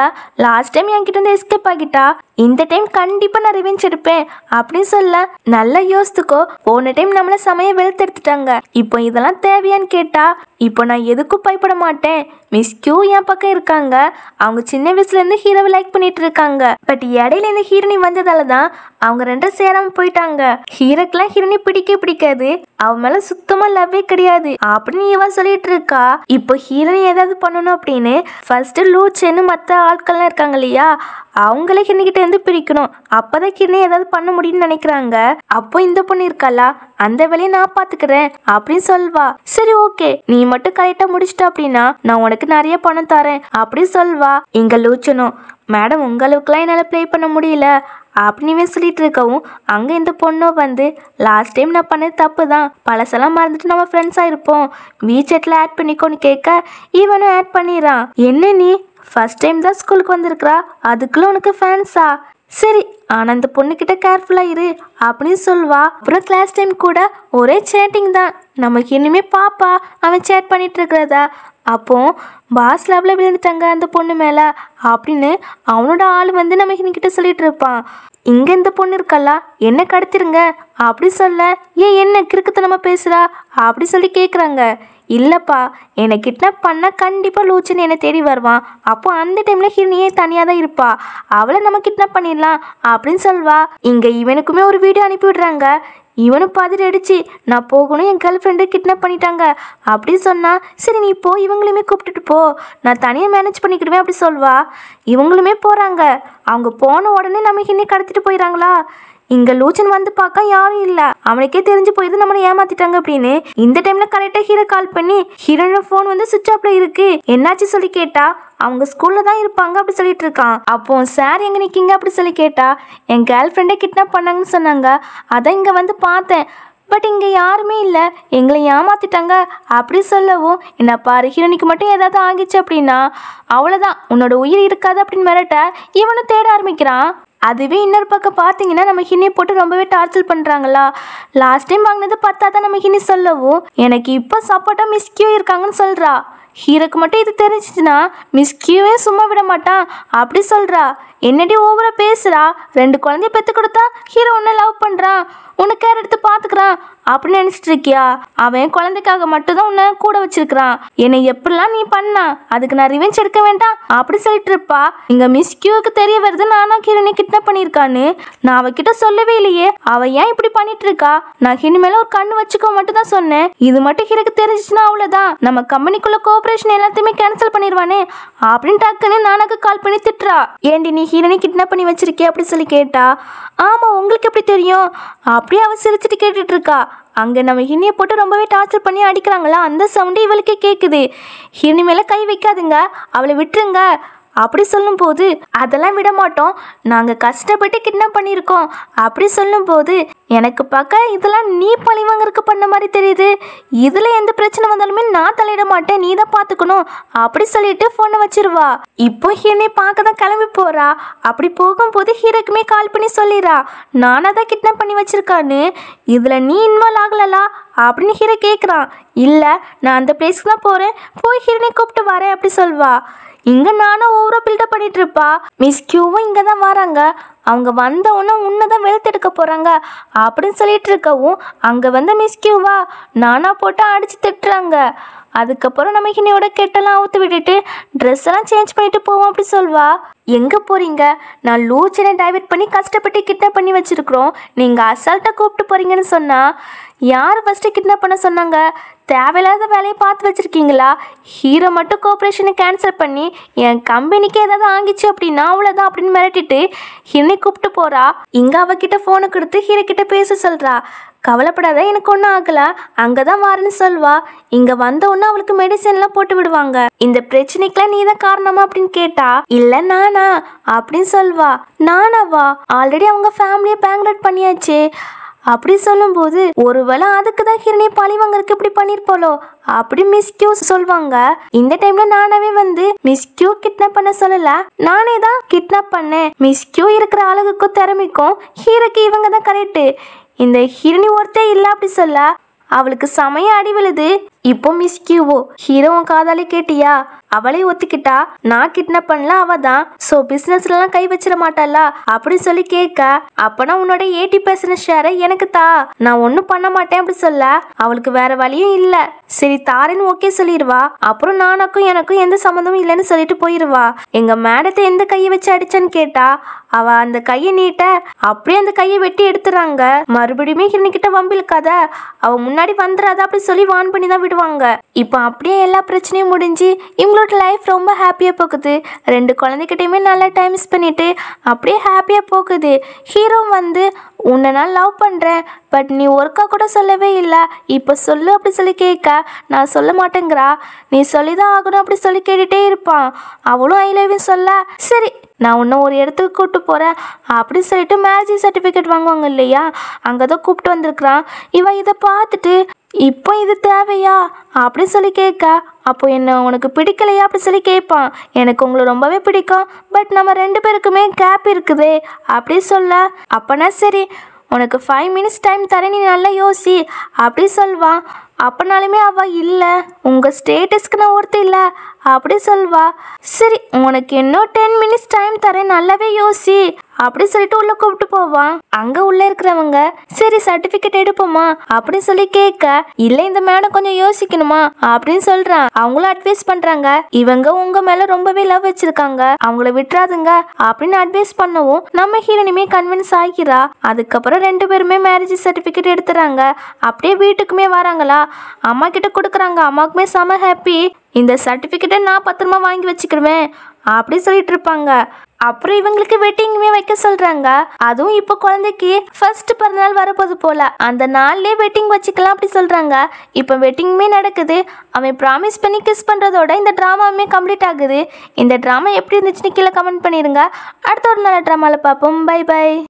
லாஸ்ட் டைம் என்கிட்ட இருந்து எஸ்கேப் ஆகிட்டா, இந்த டைம் கண்டிப்பா நான் ரிவெஞ்ச் எடுப்பேன் அப்படின்னு சொல்ல. நல்லா யோசித்துக்கோ, போன டைம் நம்மள சமயம் வெளுத்தெடுத்துட்டாங்க. இப்போ இதெல்லாம் தேவையான்னு கேட்டா, இப்போ நான் எதுக்கும் பயப்பட மாட்டேன். மிஸ் கியூ என் பக்கம் இருக்காங்க. அவங்க சின்ன வயசுல இருந்து ஹீரோவை லைக் பண்ணிட்டு இருக்காங்க. பட் இடையில இந்த ஹீரோனி வந்ததால தான் அவங்க ரெண்டும் சேராம போயிட்டாங்க. ஹீரோக்கெல்லாம் ஹீரோனி பிடிக்காது, அவன் மேல சுத்தமா லவ்வே கிடையாது அப்படின்னு இவன் சொல்லிட்டு இருக்கா. இப்போ ஹீரோனி ஏதாவது பண்ணணும் அப்படின்னு ஃபர்ஸ்ட் லூச்சேன்னு மற்ற ஆட்கள்லாம் இருக்காங்க இல்லையா, அவங்களே ஹிரணிக்கிட்ட இருந்து பிரிக்கணும். அப்பதான் ஹிரணி ஏதாவது பண்ண முடியும்னு நினைக்கிறாங்க. அப்போ இந்த பொண்ணு இருக்காளா, அந்த வேலையை நான் பாத்துக்கிறேன் அப்படின்னு சொல்வா. சரி ஓகே, நீ மட்டும் கரெக்டா முடிச்சிட்ட அப்படின்னா நான் உனக்கு நிறைய பணம் தரேன் அப்படின்னு சொல்வா. இங்க லூச்சனும், மேடம் உங்களுக்குலாம் என்னால ப்ளே பண்ண முடியல அப்படின்னு சொல்லிட்டு இருக்கவும், அங்க இந்த பொண்ணும் வந்து லாஸ்ட் டைம் நான் பண்ணது தப்பு தான், பழசெல்லாம் மறந்துட்டு நம்ம ஃப்ரெண்ட்ஸா இருப்போம், வீச்சேட்ல ஆட் பண்ணிக்கோன்னு கேட்க இவனும் ஆட் பண்ணிடுறான். என்ன நீ ஃபர்ஸ்ட் டைம் தான் ஸ்கூலுக்கு வந்திருக்கிறா, அதுக்குள்ள உனக்கு ஃபேன்ஸா? சரி, ஆனால் அந்த பொண்ணுக்கிட்ட கேர்ஃபுல்லாக இரு அப்படின்னு சொல்வா. அப்புறம் கிளாஸ் டைம் கூட ஒரே சேட்டிங் தான், நமக்கு இனிமே பாப்பா அவன் சேட் பண்ணிட்டு இருக்கிறதா. அப்போ பாஸ் லவ்ல விழுந்துட்டாங்க அந்த பொண்ணு மேலே அப்படின்னு அவனோட ஆள் வந்து நம்ம இன்னிக்கிட்ட சொல்லிட்டு இருப்பான். இங்கே இந்த பொண்ணு இருக்கல்லா, என்ன கடத்திருங்க அப்படி சொல்ல, ஏன் என்ன கிறுக்குத்தனமா பேசுகிறா அப்படி சொல்லி கேட்குறாங்க. இல்லைப்பா, என்னை கிட்னாப் பண்ணால் கண்டிப்பாக லூச்சுன்னு என்னை தேடி வருவான். அப்போ அந்த டைமில் ஹிரணியே தனியாக தான் இருப்பா, அவளை நம்ம கிட்னாப் பண்ணிடலாம் அப்படின்னு சொல்வா. இங்கே இவனுக்குமே ஒரு வீடியோ அனுப்பி விடுறாங்க. இவனும் பாதிரி அடிச்சு, நான் போகணும், என் கேர்ள் ஃப்ரெண்டு கிட்னாப் பண்ணிட்டாங்க அப்படி சொன்னா. சரி நீ போ, இவங்களுமே கூப்பிட்டுட்டு போ, நான் தனியாக மேனேஜ் பண்ணிக்கிடுவேன் அப்படி சொல்வா. இவங்களுமே போகிறாங்க. அவங்க போன உடனே நம்ம ஹிரணி கடத்திட்டு போயிடறாங்களா. இங்கே லூச்சன் வந்து பார்க்க யாரும் இல்லை, அவனுக்கே தெரிஞ்சு போயிது நம்மளை ஏமாத்திட்டாங்க அப்படின்னு. இந்த டைம்ல கரெக்டாக ஹீரோ கால் பண்ணி, ஹீரோனோட ஃபோன் வந்து சுவிட்ச் ஆஃப்ல இருக்கு, என்னாச்சு சொல்லி கேட்டா, அவங்க ஸ்கூல்ல தான் இருப்பாங்க அப்படி சொல்லிட்டு இருக்கான். அப்போ சார் எங்க நிற்கிங்க அப்படி சொல்லி கேட்டா, என் கேர்ள் ஃப்ரெண்டை கிட்னாப் பண்ணாங்கன்னு சொன்னாங்க, அதான் இங்கே வந்து பார்த்தேன், பட் இங்கே யாருமே இல்லை, எங்களை ஏமாத்திட்டாங்க அப்படி சொல்லவும், என்ன பாரு ஹீரோனிக்கு மட்டும் ஏதாவது ஆகிச்சு அப்படின்னா அவ்வளோதான், உன்னோட உயிர் இருக்காது அப்படின்னு மிரட்ட இவனும் தேட ஆரம்பிக்கிறான். அதுவே இன்னொரு பக்கம் பார்த்தீங்கன்னா நம்ம ஹினியை போட்டு ரொம்பவே டார்ச்சர் பண்ணுறாங்களா. லாஸ்ட் டைம் வாங்கினது பார்த்தா தான் நம்ம ஹினி சொல்லவும், எனக்கு இப்போ சப்போர்ட்டாக மிஸ் கியூ இருக்காங்கன்னு சொல்கிறா. ஹீரோக்கு மட்டும் இது தெரிஞ்சிச்சுன்னா மிஸ் கியூவே சும்மா விட மாட்டான் அப்படி சொல்கிறா. என்னடி ஓவரா பேசுகிறா, 2 குழந்தைய பெற்று கொடுத்தா ஹீரோ உன்னை லவ் பண்ணுறான், உன்னை கேர் எடுத்து பார்த்துக்கிறான் அப்படின்னு நினச்சிட்டு இருக்கியா? அவன் குழந்தைக்காக மட்டும்தான் உன்னை கூட வச்சிருக்கிறான், என்னை எப்படிலாம் நீ பண்ணா, அதுக்கு நான் ரிவெஞ்ச் எடுக்க வேண்டாம் அப்படி சொல்லிட்டு இருப்பா. இங்கே மிஸ் கியூவுக்கு தெரிய வருது நானா ஹீரோனை கிட்னாப் பண்ணியிருக்கான்னு. நான் அவகிட்ட சொல்லவே இல்லையே, அவள் ஏன் இப்படி பண்ணிட்டு இருக்கா, நான் ஹினி மேலே ஒரு கண்ணு வச்சுக்க மட்டும் தான் சொன்னேன், இது மட்டும் ஹீரோக்கு தெரிஞ்சிச்சுன்னா அவ்வளோதான், நம்ம கம்பெனிக்குள்ள கோஆபரேஷன் எல்லாத்தையுமே கேன்சல் பண்ணிடுவானே அப்படின்னு டக்குன்னு நானாக்கு கால் பண்ணி திட்டுறா. ஏண்டி நீ ஹீரோனை கிட்னாப் பண்ணி வச்சிருக்கே அப்படி சொல்லி கேட்டா, ஆமாம் உங்களுக்கு எப்படி தெரியும் அப்படியே அவள் சிரிச்சுட்டு கேட்டுட்டு இருக்கா. அங்கே நம்ம ஹிரணியை போட்டு ரொம்பவே டார்ச்சர் பண்ணி அடிக்கிறாங்களா, அந்த சவுண்டு இவளுக்கே கேட்குது. ஹிரணி மேலே கை வைக்காதுங்க, அவளை விட்டுருங்க அப்படி சொல்லும்போது, அதெல்லாம் விட மாட்டோம், நாங்கள் கஷ்டப்பட்டு கிட்னாப் பண்ணியிருக்கோம் அப்படி சொல்லும்போது, எனக்கு பார்க்க இதெல்லாம் நீ பழிவாங்கறதுக்கு பண்ண மாதிரி தெரியுது, இதில் எந்த பிரச்சனை வந்தாலுமே நான் தலையிட மாட்டேன், நீ தான் பார்த்துக்கணும் அப்படி சொல்லிட்டு ஃபோனை வச்சிருவா. இப்போ ஹீரோனை பார்க்க தான் கிளம்பி போகிறா. அப்படி போகும்போது ஹீரோக்குமே கால் பண்ணி சொல்லிடுறா, நானாக தான் கிட்னாப் பண்ணி வச்சிருக்கான்னு, இதில் நீ இன்வால்வ் ஆகலலா அப்படின்னு ஹீரோ கேட்குறான். இல்லை நான் அந்த பிளேஸ்க்கு தான் போகிறேன், போய் ஹீரோனை கூப்பிட்டு வரேன் அப்படி சொல்வா. இங்கே நானும் ஓவரா பில்டப் பண்ணிட்டு இருப்பா. மிஸ் கியூவும் இங்கே தான் வராங்க, அவங்க வந்த உடனே உன்னை தான் வெளுத்தெடுக்க போகிறாங்க அப்படின்னு சொல்லிட்டு இருக்கவும், அங்கே வந்த மிஸ் கியூவா நானா போட்டு அடித்து திட்டுறாங்க. அதுக்கப்புறம் நம்ம ஹினியோட கெட்டெல்லாம் அவுத்து விட்டுட்டு ட்ரெஸ் எல்லாம் சேஞ்ச் பண்ணிட்டு போவோம் அப்படி சொல்வா. எங்கே போகிறீங்க, நான் லூச்சனை டைவர்ட் பண்ணி கஷ்டப்பட்டு கிட்னாப் பண்ணி வச்சுருக்குறோம், நீங்கள் அசால்ட்டாக கூப்பிட்டு போகிறீங்கன்னு சொன்னால், யார் ஃபஸ்ட்டு கிட்னாப் பண்ண சொன்னாங்க, தேவையில்லாத வேலையை பார்த்து வச்சுருக்கீங்களா, ஹீரோ மட்டும் கோஆப்ரேஷனை கேன்சல் பண்ணி என் கம்பெனிக்கு ஏதாவது ஆகிச்சு அப்படின்னா அவ்வளோதான் அப்படின்னு மிரட்டிட்டு ஹிரணி கூப்பிட்டு போகிறா. இங்கே அவகிட்ட ஃபோனை கொடுத்து ஹீரோ கிட்ட பேச சொல்கிறா. கவலைப்படாத, எனக்கு ஒன்றும் ஆகலை, அங்கே தான் வாருன்னு சொல்வா. இங்கே வந்த உடனே அவளுக்கு மெடிசன்லாம் போட்டு விடுவாங்க. இந்த பிரச்சனைக்கெலாம் நீ தான் காரணமா அப்படின்னு கேட்டா, இல்லை நானா அப்படின்னு சொல்வா. நானாவா, ஆல்ரெடி அவங்க ஃபேமிலியை பேங்க்ரவுட் பண்ணியாச்சு அப்படி சொல்லும்போது, ஒருவேளை அதுக்கு தான் ஹிரணியை பழி வாங்கறதுக்கு இப்படி பண்ணிருப்போலோ அப்படி மிஸ் கியூ சொல்வாங்க. இந்த டைம்ல நானாவே வந்து மிஸ் கியூ கிட்னாப் பண்ண சொல்லல, நானே தான் கிட்னாப் பண்ணேன், மிஸ் கியூ இருக்கிற அழகுக்கும் திறமைக்கும் ஹீரோக்கு இவங்க தான் கரெக்டு, இந்த ஹிரணி ஒருத்தே இல்லை அப்படி சொல்ல. அவளுக்கு செமையா அடி விழுது. இப்போ மிஸ் கியூவோ, ஹீரோவும் காதாலே கேட்டியா, அவளே ஒத்துக்கிட்டா நான் கிட்னாப் பண்ணல, அவ தான். ஸோ பிஸ்னஸ்லாம் கை வச்சிட மாட்டாளா அப்படி சொல்லி கேட்க, அப்பனா உன்னோட 80% ஷேரை எனக்கு தா, நான் ஒன்றும் பண்ண மாட்டேன் அப்படி சொல்ல, அவளுக்கு வேற வழியும் இல்லை. சரி தாரேன்னு ஓகே சொல்லிடுவா. அப்புறம் நானுக்கும் எனக்கும் எந்த சம்மந்தமும் இல்லைன்னு சொல்லிட்டு போயிடுவா. எங்க மேடத்தை எந்த கையை வச்சு அடிச்சான்னு கேட்டா, அவ அந்த கையை நீட்ட அப்படியே அந்த கையை வெட்டி எடுத்துறாங்க. மறுபடியுமே ஹீரோனிக்கிட்ட வம்பிழுக்காத, அவ முன்னாடி வந்துடாத அப்படி சொல்லி வான் பண்ணி தான் விடுவாங்க. இப்போ அப்படியே எல்லா பிரச்சனையும் முடிஞ்சு இவங்களோட லைஃப் ரொம்ப ஹாப்பியாக போகுது. 2 குழந்தைகிட்டையுமே நல்லா டைம் பண்ணிட்டு அப்படியே ஹாப்பியாக போகுது. ஹீரோ வந்து உன்னை நான் லவ் பண்ணுறேன், பட் நீ ஒர்க்கா கூட சொல்லவே இல்லை, இப்போ சொல்லு அப்படி சொல்லி கேட்க, நான் சொல்ல மாட்டேங்கிறா, நீ சொல்லி தான் ஆகணும் அப்படி சொல்லி கேட்டுகிட்டே இருப்பான். அவளும் ஐ லவ் யூ சொல்ல, சரி நான் உன்னை ஒரு இடத்துக்கு கூப்பிட்டு போகிறேன் அப்படி சொல்லிட்டு மேரேஜ் சர்டிஃபிகேட் வாங்குவாங்க இல்லையா, அங்கே தான் கூப்பிட்டு வந்திருக்கிறான். இவன் இதை பார்த்துட்டு இப்போ இது தேவையா அப்படி சொல்லி கேட்க, அப்போ என்ன உனக்கு பிடிக்கலையா அப்படி சொல்லி கேட்பான். எனக்கு உங்களை ரொம்பவே பிடிக்கும், பட் நம்ம 2 பேருக்குமே கேப் இருக்குதே அப்படி சொல்ல, அப்பனா சரி உனக்கு 5 மினிட்ஸ் டைம் தரேன், நீ நல்லா யோசி அப்படி சொல்வான். அப்பனாலுமே அவள் இல்லை, உங்கள் ஸ்டேட்டஸ்க்கு நான் ஒருத்தர் இல்லை அப்படி சொல்வா. சரி உனக்கு இன்னும் 10 மினிட்ஸ் டைம் தரேன், நல்லாவே யோசி அப்படி சொல்லிட்டு உள்ள கூப்பிட்டு போவான். அங்கே உள்ளே இருக்கிறவங்க சரி சர்டிஃபிகேட் எடுப்போமா அப்படின்னு சொல்லி கேட்க, இல்லை இந்த மேடம் கொஞ்சம் யோசிக்கணுமா அப்படின்னு சொல்கிறான். அவங்களும் அட்வைஸ் பண்ணுறாங்க, இவங்க உங்கள் மேலே ரொம்பவே லவ் வச்சுருக்காங்க, அவங்கள விட்டுறாதுங்க அப்படின்னு அட்வைஸ் பண்ணவும் நம்ம ஹீரோனியுமே கன்வின்ஸ் ஆகிறா. அதுக்கப்புறம் 2 பேருமே மேரேஜ் சர்டிஃபிகேட் எடுத்துறாங்க. அப்படியே வீட்டுக்குமே வராங்களா, அம்மா கிட்ட கொடுக்குறாங்க. அம்மாவுக்குமே செம ஹாப்பி, இந்த சர்டிஃபிகேட்டை நான் பத்திரமா வாங்கி வச்சுக்கிடுவேன் அப்படி சொல்லிட்டு இருப்பாங்க. அப்புறம் இவங்களுக்கு வெட்டிங்குமே வைக்க சொல்றாங்க. அதுவும் இப்போ குழந்தைக்கு ஃபர்ஸ்ட் பிறந்தநாள் வரப்போது போல, அந்த நாள்லயே வெட்டிங் வச்சுக்கலாம் அப்படி சொல்றாங்க. இப்போ வெட்டிங்குமே நடக்குது. அவன் ப்ராமிஸ் பண்ணி கிஸ் பண்றதோட இந்த ட்ராமாவுமே கம்ப்ளீட் ஆகுது. இந்த ட்ராமா எப்படி இருந்துச்சுன்னு கீழே கமெண்ட் பண்ணிருங்க. அடுத்த ஒரு நல்ல ட்ராமாவில் பார்ப்போம். Bye by.